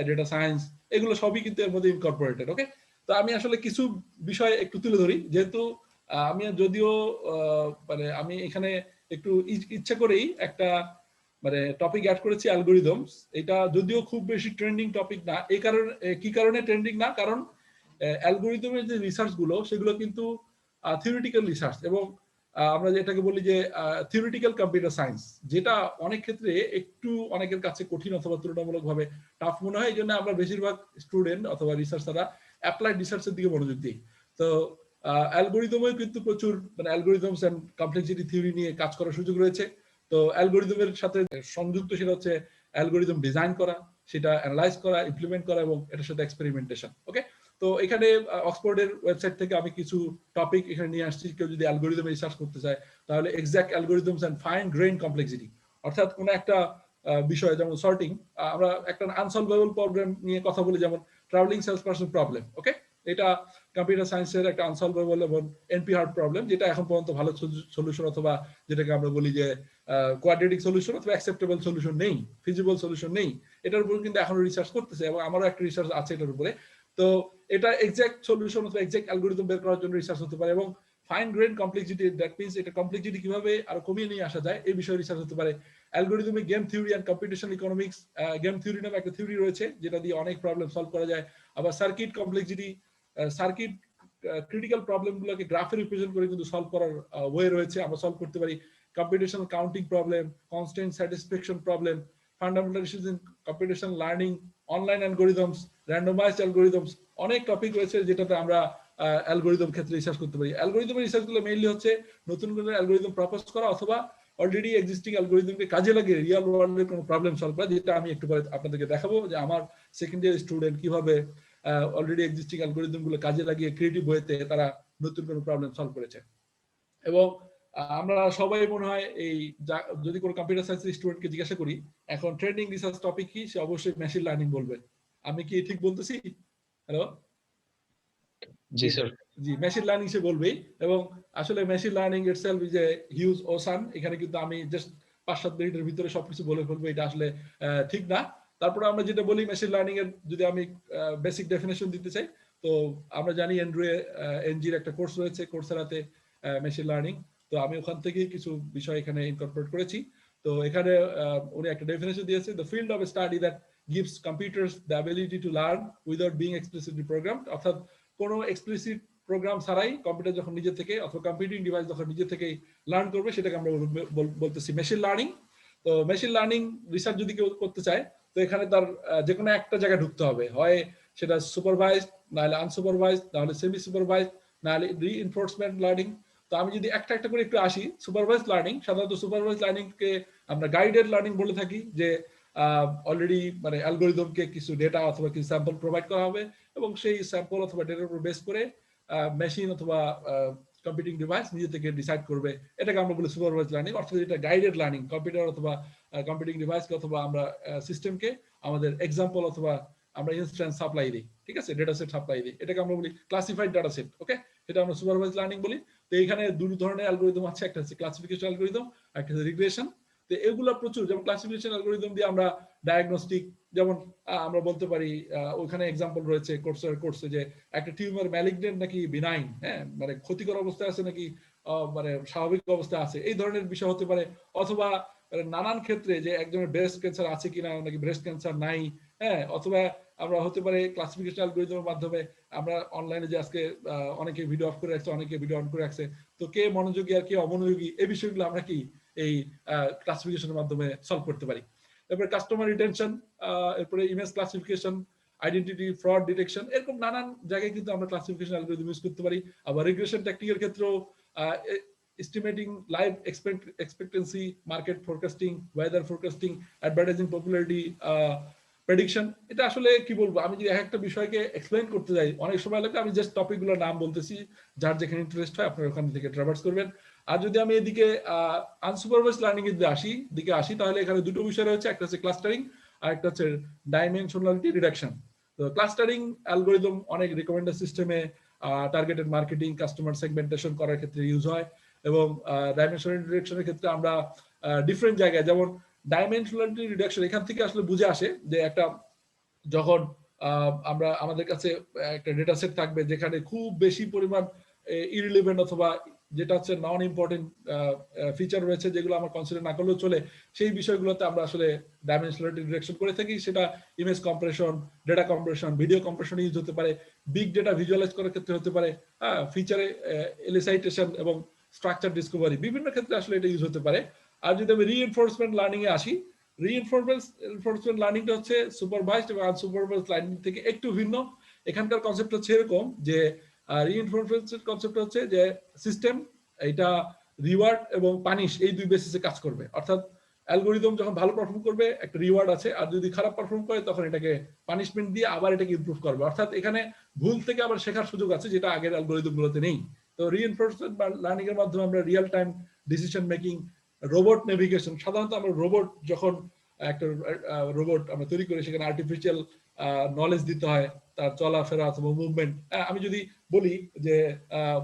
data science, এগুলো সবই কিন্তু এর মধ্যে ইনকর্পোরেটেড। ওকে, তো আমি আসলে কিছু বিষয় একটু তুলে ধরি, যেহেতু আমি যদিও মানে আমি এখানে একটু ইচ্ছা করেই একটা মানে টপিক অ্যাড করেছি অ্যালগরিদমস। এটা যদিও খুব বেশি ট্রেন্ডিং টপিক না, এই কারণে কি কারণে ট্রেন্ডিং না, কারণ অ্যালগরিদমের যে রিসার্চ গুলো সেগুলো কিন্তু থিওরিটিক্যাল রিসার্চ এবং আমরা যেটাকে বলি যে থিওরিটিক্যাল কম্পিউটার সায়েন্স, যেটা অনেক ক্ষেত্রে একটু অনেকের কাছে কঠিন অথবা তুলনামূলকভাবে টাফ মনে হয়। এই জন্য আমরা বেশিরভাগ স্টুডেন্ট অথবা রিসার্চাররা অ্যাপ্লাইড রিসার্চের দিকে মনোযোগ দিই। তো অ্যালগরিদমেও কিন্তু প্রচুর মানে অ্যালগরিদমস এন্ড কমপ্লেক্সিটি থিওরি নিয়ে কাজ করার সুযোগ রয়েছে। তো অ্যালগরিদমের সাথে সংযুক্ত সেটা হচ্ছে অ্যালগরিদম ডিজাইন করা, সেটা অ্যানালাইজ করা, ইমপ্লিমেন্ট করা এবং এটার সাথে এক্সপেরিমেন্টেশন। ওকে, তো এখানে অক্সফোর্ডের ওয়েবসাইট থেকে আমি কিছু টপিক এখানে নিয়ে আসছি। কেউ যদি অ্যালগরিদম রিসার্চ করতে চায় তাহলে exact algorithms and fine grain complexity, অর্থাৎ কোনো একটা বিষয় যেমন সর্টিং, আমরা একটা আনসলভেবল প্রবলেম নিয়ে কথা বলি যেমন ট্রাভেলিং সেলস পারসন প্রবলেম। ওকে, এটা কম্পিউটার সায়েন্সের একটা আনসলভেবল এবং এনপি হার্ড প্রবলেম, যেটা এখন পর্যন্ত ভালো সলিউশন অথবা যেটাকে আমরা বলি যে কোয়াড্রেটিক সলিউশন অথবা অ্যাকসেপ্টেবল সলিউশন নেই, ফিজিবল সলিউশন নেই। এটার উপর কিন্তু এখনো রিসার্চ করতেছে এবং আমারও একটা রিসার্চ আছে এটার উপরে। তো এটা এক্সাক্ট সলিউশন অথবা এক্সাক্ট অ্যালগরিদম বের করার জন্য রিসার্চ হতে পারে এবং fine grain complexity, that means এটা কমপ্লেক্সিটি কিভাবে আরো কমিয়ে নিয়ে আসা যায় এই বিষয়ে রিসার্চ হতে পারে। Algorithmic game theory and competition economics, game theory নামে একটা থিওরি রয়েছে যেটা দিয়ে অনেক প্রবলেম সলভ করা যায়। আবার circuit complexity, circuit critical problem গুলোকে গ্রাফে রিপ্রেজেন্ট করে কিন্তু সলভ করার ওয়ে রয়েছে, আমরা সলভ করতে পারি। Computational counting problem, constant satisfaction problem, fundamental issues in competition learning, online algorithms, randomised algorithms, অনেক টপিক রয়েছে যেটাতে আমরা অ্যালগরিদম ক্ষেত্রে রিসার্চ করতে পারি। অ্যালগরিদমের রিসার্চ গুলো মেইনলি হচ্ছে নতুন করে অ্যালগরিদম প্রপোজ করা অথবা অলরেডি এক্সিস্টিং অ্যালগরিদমকে কাজে লাগিয়ে রিয়েল ওয়ার্ল্ডের কোনো প্রবলেম সলভ করা, যেটা আমি একটু পরে আপনাদেরকে দেখাবো যে আমার সেকেন্ড ইয়ার স্টুডেন্ট কিভাবে অলরেডি এক্সিস্টিং অ্যালগরিদম গুলো কাজে লাগিয়ে ক্রিয়েটিভ ওয়েতে তারা নতুন কোনো প্রবলেম সলভ করেছে। এবং আমরা সবাই মনে হয় এই যদি কোনো কম্পিউটার সায়েন্সের স্টুডেন্টকে জিজ্ঞাসা করি এখন ট্রেন্ডিং রিসার্চ টপিক কি, সে অবশ্যই মেশিন লার্নিং বলবে। আমি কি ঠিক বলতেছি? হ্যালো,
জি স্যার।
জি, মেশিন লার্নিং সে বলবেই। এবং আসলে machine learning itself is a huge ocean. এখানে কিন্তু আমি জাস্ট 5-7 মিনিটের ভিতরে সবকিছু বলে ফেলবো, এটা আসলে ঠিক না। তারপরে আমরা যেটা বলি মেশিন লার্নিং এর যদি আমি বেসিক ডেফিনেশন দিতে চাই, তো আমরা জানি এনজির একটা কোর্স রয়েছে কোর্সেরাতে মেশিন লার্নিং, তো আমি ওখান থেকে কিছু বিষয় এখানে ইনকর্পোরেট করেছি। তো এখানে উনি একটা ডেফিনেশন দিয়েছে, the field of study that gives computers the ability to learn without being explicitly programmed, অর্থাৎ কোনো এক্সপ্লিসিট প্রোগ্রাম ছাড়াই কম্পিউটার যখন নিজে থেকে অথবা কম্পিউটিং ডিভাইস যখন নিজে থেকেই লার্ন করবে সেটাকে আমরা বলতেছি মেশিন লার্নিং। তো মেশিন লার্নিং রিসার্চ যদি কেউ করতে চায় তো এখানে তার যে কোনো একটা জায়গায় ঢুকতে হবে, হয় সেটা সুপারভাইজড, নাহলে আনসুপারভাইজড, নাহলে সেমি সুপারভাইজড, নাহলে রিইনফোর্সমেন্ট লার্নিং। তো আমি যদি একটা একটা করে একটু আসি, সুপারভাইজ লার্নিং, সাধারণত সুপারভাইজ লার্নিং কে আমরা গাইডেড লার্নিং বলে থাকি, যে অলরেডি মানে অ্যালগোরিদমকে কিছু ডেটা অথবা কিছু স্যাম্পল প্রোভাইড করা হবে এবং সেই স্যাম্পল অথবা ডেটার উপর বেস করে মেশিন অথবা কম্পিউটিং ডিভাইস নিজে থেকে ডিসাইড করবে, এটাকে আমরা বলি সুপারভাইজ লার্নিং। অর্থাৎ এটা গাইডেড লার্নিং, কম্পিউটার অথবা কম্পিউটিং ডিভাইসকে অথবা আমরা সিস্টেমকে আমাদের এক্সাম্পল অথবা আমরা ইনস্ট্যান্স সাপ্লাই দিই, ঠিক আছে, ডেটা সেট সাপ্লাই দিই, এটাকে আমরা বলি ক্লাসিফাইড ডাটা সেট। ওকে, এটা আমরা সুপারভাইজ লার্নিং বলি। তো এখানে দুই ধরনের অ্যালগোরিদম আছে, একটা হচ্ছে ক্লাসিফিকেশন অ্যালগোরিদম, একটা হচ্ছে রিগ্রেশন। তো এগুলো প্রচুর, যেমন ক্লাসিফিকেশন অ্যালগোরিদম দিয়ে আমরা ডায়াগনস্টিক, যেমন আমরা বলতে পারি ওখানে এক্সাম্পল রয়েছে কোর্সে যে একটা টিউমার ম্যালিগনেন্ট নাকি বিনাইন, হ্যাঁ, মানে ক্ষতিকর অবস্থায় আছে নাকি মানে স্বাভাবিক অবস্থায় আছে, এই ধরনের বিষয় হতে পারে। অথবা নানান ক্ষেত্রে যে একজনের ব্রেস্ট ক্যান্সার আছে কিনা নাকি ব্রেস্ট ক্যান্সার নাই, হ্যাঁ, অথবা আমরা হতে পারে ক্লাসিফিকেশন অ্যালগরিদমের মাধ্যমে আমরা অনলাইনে যে আজকে অনেকে ভিডিও অফ করে রাখছে, অনেকে ভিডিও অন করে রাখছে, তো কে মনোযোগী আর কে অমনোযোগী এই বিষয়গুলো আমরা কি এই ক্লাসিফিকেশনের মাধ্যমে সলভ করতে পারি। এরপরে কাস্টমার রিটেনশন, এরপরে image classification, identity fraud detection, এরকম নানান জায়গায় কিন্তু আমরা ক্লাসিফিকেশন অ্যালগরিদম ইউজ করতে পারি। আবার রিগ্রেশন টেকনিকের ক্ষেত্রেও estimating life expectancy, market forecasting, weather forecasting, advertising popularity prediction, এটা আসলে কি বলবো, আমি যদি একটা বিষয়কে এক্সপ্লেইন করতে যাই অনেক সময় লাগে। আমি জাস্ট টপিকগুলোর নাম বলতেছি, যার যেখানে ইন্টারেস্ট হয় আপনারা ওখান থেকে ট্রাভার্স করবেন। আর যদি আমি এদিকে আনসুপারভাইজ লার্নিং এর দিকে আসি, তাহলে এখানে দুটো বিষয় রয়েছে, একটা হচ্ছে ক্লাস্টারিং আর একটা হচ্ছে ডাইমেনশনালিটি রিডাকশন। তো ক্লাস্টারিং অ্যালগরিদম অনেক রিকমেন্ডেড সিস্টেমে টার্গেটেড মার্কেটিং, কাস্টমার সেগমেন্টেশন করার ক্ষেত্রে ইউজ হয়, এবং ডাইমেনশনালিটি রিডাকশনের ক্ষেত্রে আমরা ডিফারেন্ট জায়গায়, যেমন ডাইমেনশনালিটি রিডাকশন এখান থেকে আসলে বুঝে আসে যে একটা যখন আমরা আমাদের কাছে একটা ডেটা সেট থাকবে যেখানে খুব বেশি পরিমাণ ইরিলেভেন্ট অথবা যেটা হচ্ছে নন ইম্পর্টেন্ট ফিচার রয়েছে যেগুলো আমরা কনসিডার না করলেও চলে, সেই বিষয়গুলোতে আমরা আসলে ডাইমেনশনালিটি রিডাকশন করে থাকি। সেটা image compression, data compression, video compression use হতে পারে, বিগ ডেটা ভিজুয়ালাইজ করার ক্ষেত্রে হতে পারে, ফিচারে এলিসাইটেশন এবং স্ট্রাকচার ডিসকভারি, বিভিন্ন ক্ষেত্রে আসলে এটা ইউজ হতে পারে। আর যদি আমি রিইনফোর্সমেন্ট লার্নিং এ আসি, রিইনফোর্সমেন্ট লার্নিংটা হচ্ছে সুপারভাইজড এবং আনসুপারভাইজড লার্নিং থেকে একটু ভিন্ন। এখানকার কনসেপ্ট হচ্ছে এরকম যে রিইনফোর্সমেন্ট কনসেপ্ট হচ্ছে যে সিস্টেম এটা রিওয়ার্ড এবং পানিশ এই দুই বেসিসে কাজ করবে। অর্থাৎ অ্যালগোরিদম যখন ভালো পারফর্ম করবে একটা রিওয়ার্ড আছে, আর যদি খারাপ পারফর্ম করে তখন এটাকে পানিশমেন্ট দিয়ে আবার এটাকে ইমপ্রুভ করবে। অর্থাৎ এখানে ভুল থেকে আবার শেখার সুযোগ আছে, যেটা আগের অ্যালগোরিদমগুলোতে নেই। তো রিইনফোর্সমেন্ট লার্নিং এর মাধ্যমে আমরা real time decision making, robot navigation, সাধারণত আমরা রোবট যখন একটা রোবট আমরা তৈরি করি সেখানে আর্টিফিশিয়াল নলেজ দিতে হয়, তার চলাফেরা অথবা মুভমেন্ট। আমি যদি বলি যে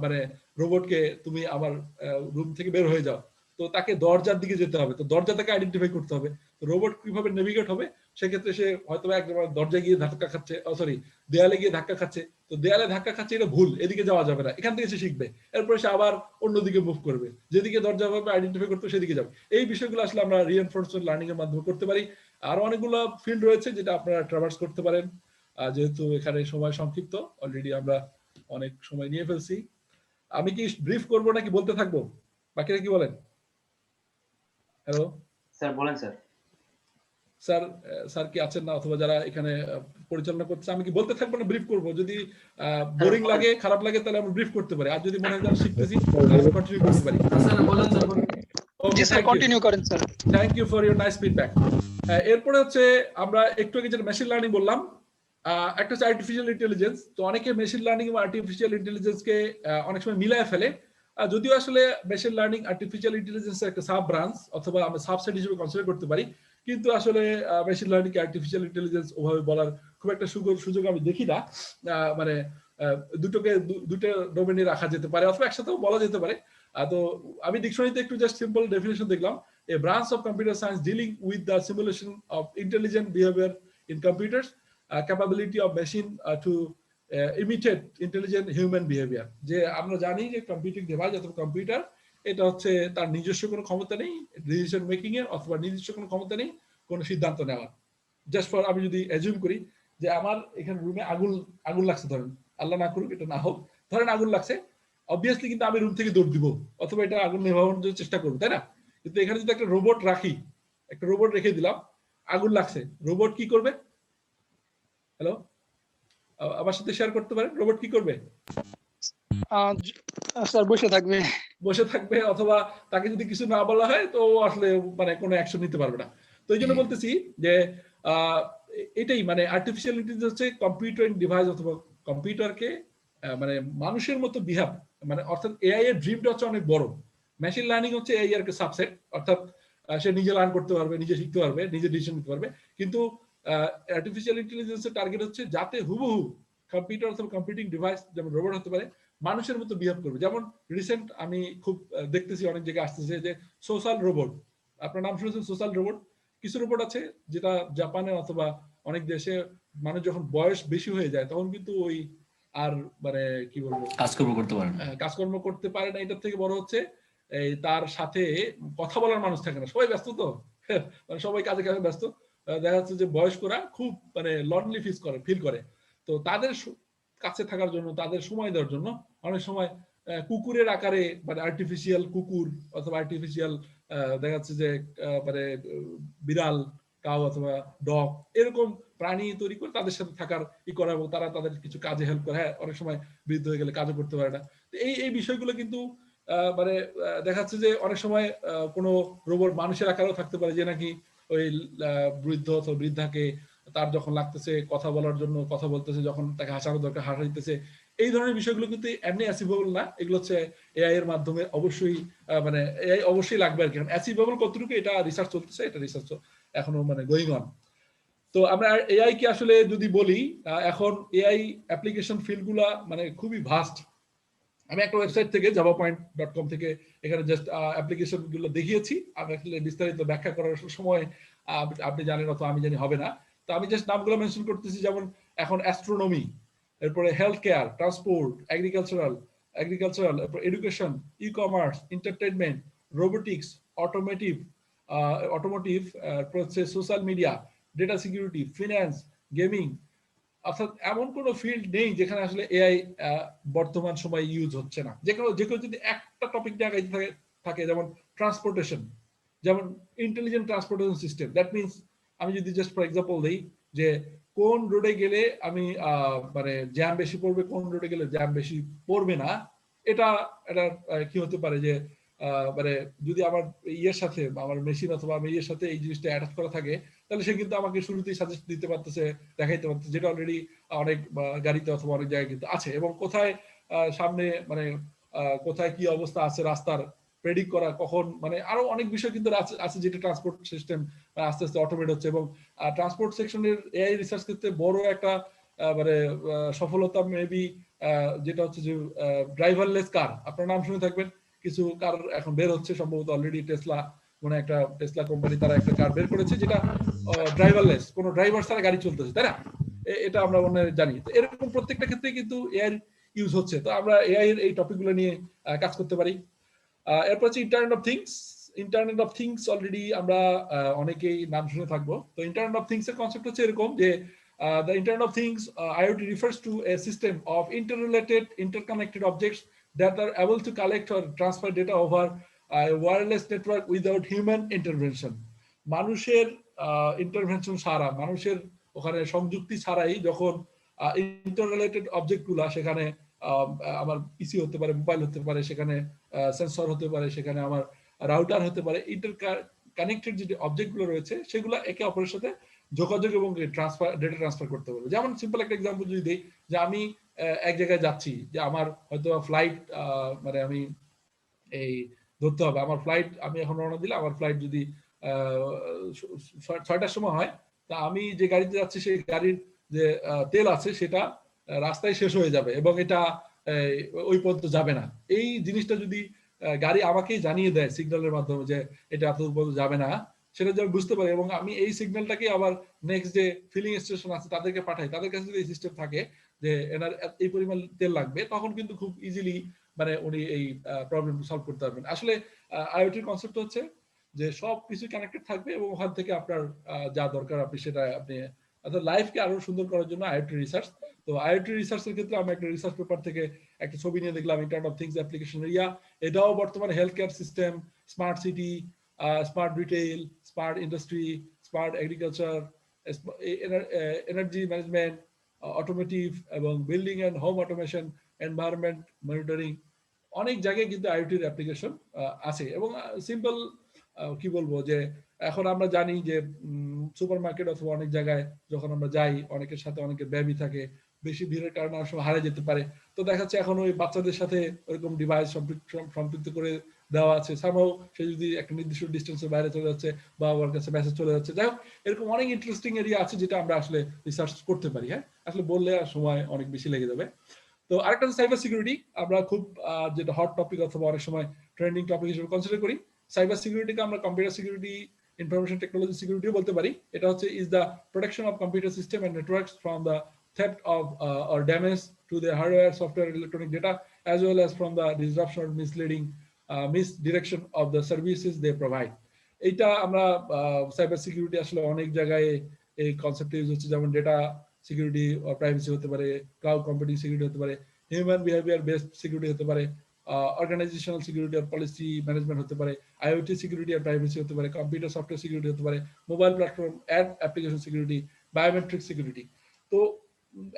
মানে রোবটকে তুমি আমার রুম থেকে বের হয়ে যাও, তো তাকে দরজার দিকে যেতে হবে, তো দরজা তাকে আইডেন্টিফাই করতে হবে। তো রোবট কিভাবে নেভিগেট হবে, সেক্ষেত্রে সে হয়তো একদম দরজায় গিয়ে ধাক্কা খাচ্ছে, সরি দেয়ালে গিয়ে ধাক্কা খাচ্ছে, তো দেয়ালে ধাক্কা খাচ্ছে এটা ভুল, এদিকে যাওয়া যাবে না, এখান থেকে সে শিখবে, এরপরে সে আবার অন্যদিকে মুভ করবে, যেদিকে দরজা ভাবে আইডেন্টিফাই করতে সেদিকে যাবে। এই বিষয়গুলো আসলে আমরা রিইনফোর্সমেন্ট লার্নিং এর মাধ্যমে করতে পারি। আরো অনেকগুলো ফিল্ড রয়েছে যেটা আপনারা ট্রাভার্স করতে পারেন। যেহেতু এখানে সময় সংক্ষিপ্ত, অলরেডি আমরা অনেক সময় নিয়ে ফেলছি। আমি কি ব্রিফ করবো নাকি বলতে থাকবো, বাকিরা কি বলেন? হ্যালো
স্যার, বলেন স্যার।
স্যার, স্যার কি আছেন না, অথবা যারা এখানে পরিচালনা করছে, আমি কি বলতে থাকবো না ব্রিফ করবো? যদি বোরিং লাগে, খারাপ লাগে, তাহলে আমি ব্রিফ করতে পারি, আর যদি মনে হয় যে শিখতেছি তাহলে কন্টিনিউ করতে পারি।
জি স্যার, কন্টিনিউ করেন sir.
Thank you for your nice feedback. এরপরে হচ্ছে আমরা একটু আগে যেটা মেশিন লার্নিং বললাম, একটা হচ্ছে আর্টিফিশিয়াল ইন্টেলিজেন্স। তো অনেকে মেশিন লার্নিং এবং আর্টিফিশিয়াল ইন্টেলিজেন্সকে অনেক সময় মিলায় ফেলে, যদিও আসলে মেশিন লার্নিং আর্টিফিশিয়াল ইন্টেলিজেন্সের একটা সাব ব্রাঞ্চ অথবা আমরা সাবসেট হিসেবে কনসিডার করতে পারি, কিন্তু আসলে মেশিন লার্নিং কে আর্টিফিশিয়াল ইন্টেলিজেন্স ওভাবে বলার খুব একটা সুযোগ আমি দেখি না। মানে দুটোকে দুটো ডোমেনে রাখা যেতে পারে অথবা একসাথেও বলা যেতে পারে। তো আমি ডিকশনারিতে একটু জাস্ট সিম্পল ডেফিনেশন দেখলাম, a branch of computer science dealing with the simulation of intelligent behaviour in computers, capability of machine to imitate intelligent human behaviour. যে আমরা জানি যে কম্পিউটিং ডিভাইস অথবা কম্পিউটার, এটা হচ্ছে তার নিজস্ব কোনো ক্ষমতা নেই ডিসিশন মেকিং এর, অথবা নিজস্ব কোনো ক্ষমতা নেই কোনো সিদ্ধান্ত নেওয়ার। জাস্ট ফর আমি যদি অ্যাজিউম করি যে আমার এখানে রুমে আগুন লাগছে, ধরেন আল্লাহ না করুক এটা না হোক, ধরেন আগুন লাগছে, অবভিয়াসলি কিন্তু আমি রুম থেকে দৌড় দিব অথবা এটা আগুন নেভানোর চেষ্টা করবো, তাই না? কিন্তু এখানে যদি একটা রোবট রাখি, একটা রোবট রেখে দিলাম, আগুন লাগছে, রোবট কি করবে? হ্যালো, আমার সাথে শেয়ার করতে পারেন, রোবট কি করবে?
স্যার বসে থাকবে।
বসে থাকবে, অথবা তাকে যদি কিছু না বলা হয় তো ও আসলে মানে কোনো অ্যাকশন নিতে পারবে না। তো এই জন্য বলতেছি যে এটাই মানে আর্টিফিশিয়াল ইন্টেলিজেন্স হচ্ছে কম্পিউটার ডিভাইস অথবা কম্পিউটারকে মানে মানুষের মতো বিহেভ, মানে অর্থাৎ এআই এর ড্রিমটা হচ্ছে অনেক বড়। মেশিন লার্নিং হচ্ছে এআই এর একটা সাবসেট, অর্থাৎ সে নিজে লার্ন করতে পারবে, নিজে শিখতে পারবে, নিজে ডিসিশন নিতে পারবে। কিন্তু আর্টিফিশিয়াল ইন্টেলিজেন্সের টার্গেট হচ্ছে যাতে হুবহু কম্পিউটার অথবা কম্পিউটিং ডিভাইস যেমন রোবট হতে পারে, মানুষের মতো বিহেভ করবে। যেমন রিসেন্ট আমি খুব দেখতেছি অনেক জায়গায় আসতেছে যে সোশ্যাল রোবট, আপনার নাম শুনেছেন সোশ্যাল রোবট? কিছু রোবট আছে যেটা জাপানে অথবা অনেক দেশে মানুষ যখন বয়স বেশি হয়ে যায় তখন কিন্তু ওই আর মানে কি বলবো
কাজকর্ম করতে পারে না।
কাজকর্ম করতে পারে না। এটার থেকে বড় হচ্ছে এই তার সাথে কথা বলার মানুষ থাকে না, সবাই ব্যস্ত তো মানে সবাই কাজে কাজে ব্যস্ত। দেখা যাচ্ছে যে বয়স্করা খুব মানে লনলি ফিল করে। তো তাদের কাছে থাকার জন্য, তাদের সময় দেওয়ার জন্য অনেক সময় কুকুরের আকারে মানে আর্টিফিশিয়াল কুকুর অথবা আর্টিফিশিয়াল দেখা যাচ্ছে যে মানে বিড়াল, কাউ অথবা ডগ এরকম প্রাণী তৈরি করে তাদের সাথে থাকার করা, এবং তারা তাদের কিছু কাজে হেল্প করে। হ্যাঁ, অনেক সময় বৃদ্ধ হয়ে গেলে কাজও করতে পারে না। এই বিষয়গুলো কিন্তু মানে দেখা যাচ্ছে যে অনেক সময় কোনো রোবট মানুষের আকারেও থাকতে পারে, যে নাকি ওই বৃদ্ধ অথবা বৃদ্ধাকে তার যখন লাগতেছে কথা বলার জন্য কথা বলতেছে, যখন তাকে হাসানো দরকার হাসাইতেছে। এই ধরনের বিষয়গুলো কিন্তু এমনি অ্যাচিভেবল না, এগুলো হচ্ছে এআই এর মাধ্যমে অবশ্যই মানে এআই অবশ্যই লাগবে আর কি। অ্যাচিভেবল কতটুকু এটা রিসার্চ চলতেছে, এটা রিসার্চ এখনো মানে গোয়িং অন। তো আমরা এআই কি আসলে যদি বলি, এখন এআই অ্যাপ্লিকেশন ফিল্ডগুলা মানে খুবই ভাস্ট। আমি একটা ওয়েবসাইট থেকে javapoint.com থেকে এখানে জাস্ট অ্যাপ্লিকেশন গুলো দেখিয়েছি। আমি আসলে বিস্তারিত ব্যাখ্যা করার সময় আপনি জানেন অথবা আমি জানি হবে না। তো আমি জাস্ট নামগুলো মেনশন করতেছি, যেমন এখন অ্যাস্ট্রোনমি, এরপরে হেলথ কেয়ার, ট্রান্সপোর্ট, এগ্রিকালচারাল, এরপর education, e commerce, entertainment, robotics, automotive, social media, data security, finance, gaming. অর্থাৎ এমন কোনো ফিল্ড নেই যেখানে আসলে এআই বর্তমান সময় ইউজ হচ্ছে না। যে কেউ যদি একটা টপিক নিয়ে আগাইতে থাকে, যেমন ট্রান্সপোর্টেশন, যেমন intelligent transportation system. That means আমি যদি জাস্ট ফর এক্সাম্পল দিই যে কোন রোডে গেলে আমি মানে জ্যাম বেশি পড়বে, কোন রোডে গেলে জ্যাম বেশি পড়বে না, এটা কি হতে পারে যে মানে যদি আমার ইয়ের সাথে আমার মেশিন অথবা আমি ইয়ের সাথে এই জিনিসটা অ্যাটাচ করা থাকে, তাহলে সে কিন্তু আমাকে শুরুতেই সাজেস্ট দিতে পারতেছে, দেখাইতে পারতেছে, যেটা অলরেডি অনেক গাড়িতে অথবা অনেক জায়গায় কিন্তু আছে। এবং কোথায় সামনে মানে কোথায় কি অবস্থা আছে রাস্তার প্রেডিক্ট করা, কখন মানে আরো অনেক বিষয় কিন্তু আছে যেটা ট্রান্সপোর্ট সিস্টেম আস্তে আস্তে অটোমেট হচ্ছে। এবং ট্রান্সপোর্ট সেকশনের এআই রিসার্চ ক্ষেত্রে বড় একটা মানে সফলতা মেবি যেটা হচ্ছে যে ড্রাইভারলেস কার। আপনার নাম শুনে থাকবেন, কিছু কার এখন বের হচ্ছে, সম্ভবত অলরেডি টেসলা, মানে একটা টেসলা কোম্পানি তারা একটা কার বের করেছে যেটা ড্রাইভারলেস, কোনো ড্রাইভার ছাড়া গাড়ি চলতেছে, তাই না? এটা আমরা মনে জানি। তো এরকম প্রত্যেকটা ক্ষেত্রে কিন্তু এআই ইউজ হচ্ছে। তো আমরা এআই এর এই টপিকগুলো নিয়ে কাজ করতে পারি। এরপর হচ্ছে internet of things. Internet of things already আমরা অনেকেই নাম শুনে থাকবো। তো ইন্টারনেট অফ থিংস এর কনসেপ্ট হচ্ছে এরকম যে the Internet of Things, IoT, refers to a system of interrelated, interconnected objects that are able to collect or transfer data over a wireless network without human intervention. মানুষের intervention ছাড়া, মানুষের ওখানে সংযুক্তি ছাড়াই যখন ইন্টাররিলেটেড অবজেক্টগুলা, সেখানে আমার পিসি হতে পারে, মোবাইল হতে পারে, সেখানে সেন্সর হতে পারে, সেখানে আমার রাউটার হতে পারে, ইন্টার কানেক্টেড যে অবজেক্টগুলো রয়েছে সেগুলো একে অপরের সাথে যোগাযোগ এবং ডেটা ট্রান্সফার করতে পারবে। যেমন সিম্পল একটা এক্সাম্পল যদি দিই, যে আমি এক জায়গায় যাচ্ছি, যে আমার হয়তো ফ্লাইট মানে আমি এই ধরতে হবে, আমার ফ্লাইট আমি এখন রওনা দিলে আমার ফ্লাইট যদি 6টার সময় হয়, তা আমি যে গাড়িতে যাচ্ছি সেই গাড়ির যে তেল আছে সেটা রাস্তায় শেষ হয়ে যাবে এবং এটা ওই পর্যন্ত যাবে না। এই জিনিসটা যদি গাড়ি আমাকেই জানিয়ে দেয় সিগন্যালের মাধ্যমে যে এটা এত পর্যন্ত যাবে না, সেটা যদি বুঝতে পারি এবং আমি এই সিগন্যালটাকে আবার নেক্সট যে ফিলিং স্টেশন আছে তাদেরকে পাঠাই, তাদের কাছে যদি এই সিস্টেম থাকে যে এনার এই পরিমাণ তেল লাগবে, তখন কিন্তু খুব ইজিলি মানে উনি এই প্রবলেম সলভ করতে পারবেন। আসলে আইওটির কনসেপ্ট হচ্ছে যে সব কিছু কানেক্টেড থাকবে এবং ওখান থেকে আপনার যা দরকার আপনি সেটা আপনি লাইফকে আরো সুন্দর করার জন্য আইওটি রিসার্চ। তো আইওটি রিসার্চের ক্ষেত্রে আমি একটা রিসার্চ পেপার থেকে একটা ছবি নিয়ে দেখলাম, internet of things application area. এটাও বর্তমানে health care system, smart city, smart retail, smart industry, smart agriculture, energy management, automotive এবং building and home automation, environment monitoring, অনেক জায়গায় কিন্তু আইওটির অ্যাপ্লিকেশন আছে এবং সিম্পল কি বলবো যে এখন আমরা জানি যে সুপার মার্কেট অথবা অনেক জায়গায় যখন আমরা যাই অনেকের সাথে অনেকের ব্যবি থাকে, বেশি ভিড়ের কারণে অনেক সময় হারিয়ে যেতে পারে। তো দেখা যাচ্ছে এখন ওই বাচ্চাদের সাথে ওইরকম ডিভাইস সম্পৃক্ত করে দেওয়া আছে, সামহাও সে যদি একটা নির্দিষ্ট ডিস্টেন্সের বাইরে চলে যাচ্ছে বা ওর কাছে মেসেজ চলে যাচ্ছে, যাই হোক এরকম অনেক ইন্টারেস্টিং এরিয়া আছে যেটা আমরা আসলে রিসার্চ করতে পারি। হ্যাঁ, আসলে বললে আর সময় অনেক বেশি লেগে যাবে। তো আরেকটা সাইবার সিকিউরিটি, আমরা খুব যেটা হট টপিক অথবা অনেক সময় ট্রেন্ডিং টপিক হিসেবে কনসিডার করি। সাইবার সিকিউরিটিকে আমরা কম্পিউটার সিকিউরিটি, ইনফরমেশন টেকনোলজি সিকিউরিটিও বলতে পারি। এটা হচ্ছে is the protection of computer system and networks from the theft of or damage to the hardware, software, electronic data, as well as from the disruption or misdirection of the services they provide. এইটা আমরা cyber security আসলে অনেক জায়গায় এই concept use হচ্ছে, যেমন data security ও privacy হতে পারে, ক্লাউড কম্পিউটিং সিকিউরিটি হতে পারে, হিউম্যান বিহেভিয়ার বেসড সিকিউরিটি হতে পারে, অর্গানাইজেশনাল সিকিউরিটি আর পলিসি ম্যানেজমেন্ট হতে পারে, আইওটি সিকিউরিটি আর প্রাইভেসি হতে পারে, কম্পিউটার সফটওয়্যার সিকিউরিটি হতে পারে, mobile platform and application security, biometric security. তো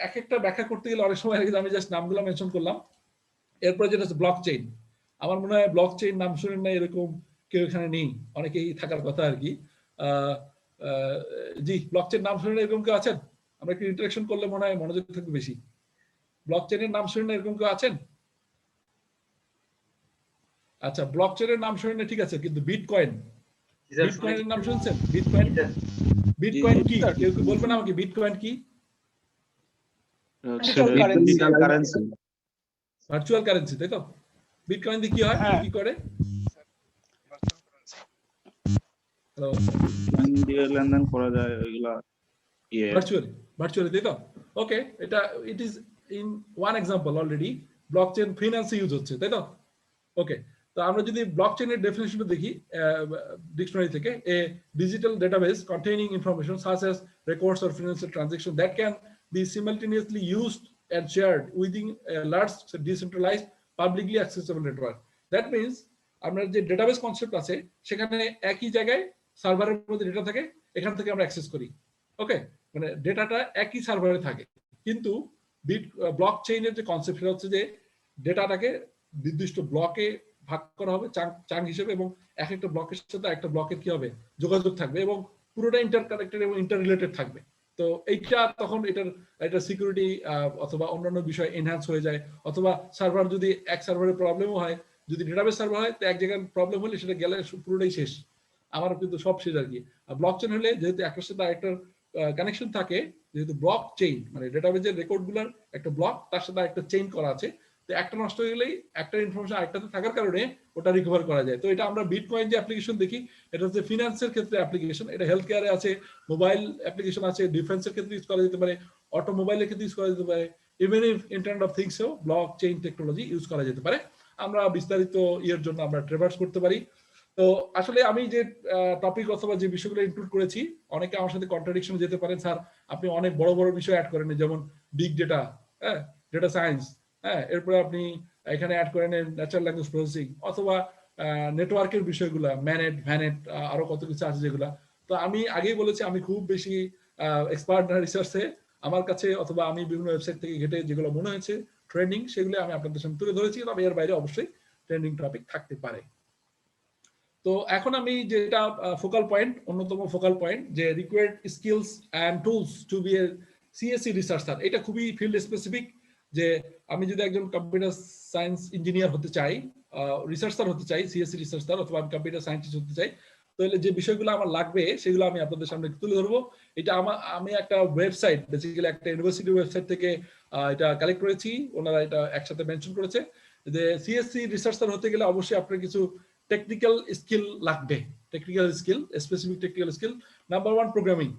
এক একটা ব্যাখ্যা করতে গেলে অনেক সময় আমি জাস্ট নামগুলো মেনশন করলাম। এরপরে যেটা হচ্ছে ব্লক চেইন। আমার মনে হয় ব্লক চেইন নাম শুনেন না এরকম কেউ এখানে নেই, অনেকেই থাকার কথা আর কি। জি, ব্লক চেইন নাম শুনেন এরকম কেউ আছেন? আমরা একটু ইন্টারাকশন করলে মনে হয় মনোযোগ থাকবে বেশি। ব্লক চেইনের নাম শুনেন এরকম কেউ আছেন? আচ্ছা, ব্লক চেইনের নাম শুনেন ঠিক আছে, কিন্তু বিটকয়েন, বিটকয়েনের নাম শুনছেন? বিটকয়েন, বিটকয়েন কি কেউ বলবেন আমাকে? বিটকয়েন কি? ভার্চুয়াল কারেন্সি, তাই তো? বিটকয়েন দিয়ে কি হয়, কি করে?
লেনদেন করা যায় ওইগুলা
ভার্চুয়ালি, তাই তো? ওকে, এটা it is in one example already blockchain ফিনান্সে ইউজ হচ্ছে, তাই তো? ওকে, তো আমরা যদি ব্লকচেইনের ডেফিনিশনটা দেখি ডিকশনারি থেকে, a digital database containing information such as records or financial transaction that can be simultaneously used and shared within a large decentralized publicly accessible network. That means আমরা যে ডেটাবেস কনসেপ্ট আছে সেখানে একই জায়গায় সার্ভারের মধ্যে ডেটা থাকে, এখান থেকে আমরা অ্যাক্সেস করি। ওকে, মানে ডেটাটা একই সার্ভারে থাকে, কিন্তু ব্লকচেইনের যে কনসেপ্ট সেটা হচ্ছে যে ডেটাটাকে নির্দিষ্ট ব্লকে ভাগ করা হবে চাঙ্ক হিসেবে, এবং এক একটা ব্লকের সাথে একটা ব্লকের কি হবে যোগাযোগ থাকবে এবং পুরোটা ইন্টারকানেক্টেড এবং ইন্টার রিলেটেড থাকবে। তো এইটা তখন এটা সিকিউরিটি অথবা অন্যান্য বিষয় এনহ্যান্স হয়ে যায়। অথবা সার্ভার যদি এক সার্ভারের প্রবলেমও হয়, যদি ডেটাবেস সার্ভার হয় তো এক জায়গায় প্রবলেম হলে সেটা গেলে পুরোটাই শেষ, আমার কিন্তু সব শেষ আর কি। আর ব্লকচেইন হলে যেহেতু একটার সাথে আরেকটার কানেকশন থাকে, যেহেতু ব্লক চেইন মানে ডেটাবেজের রেকর্ডগুলোর একটা ব্লক, তার সাথে একটা চেইন করা আছে, তো একটা নষ্ট হয়ে গেলেই একটা ইনফরমেশন আরেকটাতে থাকার কারণে ওটা রিকভার করা যায়। তো এটা আমরা বিটকয়েন যে অ্যাপ্লিকেশন দেখি, এটা হচ্ছে ফিনান্সের ক্ষেত্রে অ্যাপ্লিকেশন, এটা হেলথ কেয়ারে আছে, মোবাইল অ্যাপ্লিকেশন আছে, ডিফেন্সের ক্ষেত্রে ইউজ করা যেতে পারে, অটোমোবাইলের ক্ষেত্রে ইউজ করা যেতে পারে, ইভেন ইফ ইন্টারনেট অফ থিংসেও ব্লক চেইন টেকনোলজি ইউজ করা যেতে পারে। আমরা বিস্তারিত ইয়ের জন্য আমরা ট্রেভার্স করতে পারি। তো আসলে আমি যে টপিক অথবা যে বিষয়গুলো ইনক্লুড করেছি, অনেকে আমার সাথে কন্ট্রাডিকশনে যেতে পারেন, স্যার আপনি অনেক বড় বড় বিষয় অ্যাড করেন, যেমন বিগ ডেটা, হ্যাঁ, ডেটা সায়েন্স, হ্যাঁ, এরপরে আপনি এখানে অ্যাড করেন ন্যাচারাল ল্যাঙ্গুয়েজ প্রসেসিং অথবা নেটওয়ার্কের বিষয়গুলো, ম্যানেট ভ্যানেট, আরো কত কিছু আছে যেগুলা। তো আমি আগেই বলেছি আমি খুব বেশি এক্সপার্ট না রিসার্চে, আমার কাছে অথবা আমি বিভিন্ন ওয়েবসাইট থেকে ঘেটে যেগুলো মনে হয়েছে ট্রেন্ডিং সেগুলো আমি আপনাদের সামনে তুলে ধরেছি, তবে এর বাইরে অবশ্যই ট্রেন্ডিং টপিক থাকতে পারে। তো এখন আমি যেটা ফোকাল পয়েন্ট, অন্যতম ফোকাল পয়েন্ট, যে required skills and tools to be a CSC researcher, এটা খুবই ফিল্ড স্পেসিফিক। যে আমি যদি একজন কম্পিউটার সায়েন্স ইঞ্জিনিয়ার হতে চাই, রিসার্চার হতে চাই, সিএসসি রিসার্চার, অথবা আমি কম্পিউটার সায়েন্টিস্ট হতে চাই, তাহলে যে বিষয়গুলো আমার লাগবে সেগুলো আমি আপনাদের সামনে তুলে ধরবো। এটা আমি একটা ওয়েবসাইট, বেসিক্যালি একটা ইউনিভার্সিটি ওয়েবসাইট থেকে এটা কালেক্ট করেছি, ওনারা এটা একসাথে মেনশন করেছে যে সিএসসি রিসার্চার হতে গেলে অবশ্যই আপনার কিছু টেকনিক্যাল স্কিল লাগবে, technical skill, specific technical skill. Number 1 programming,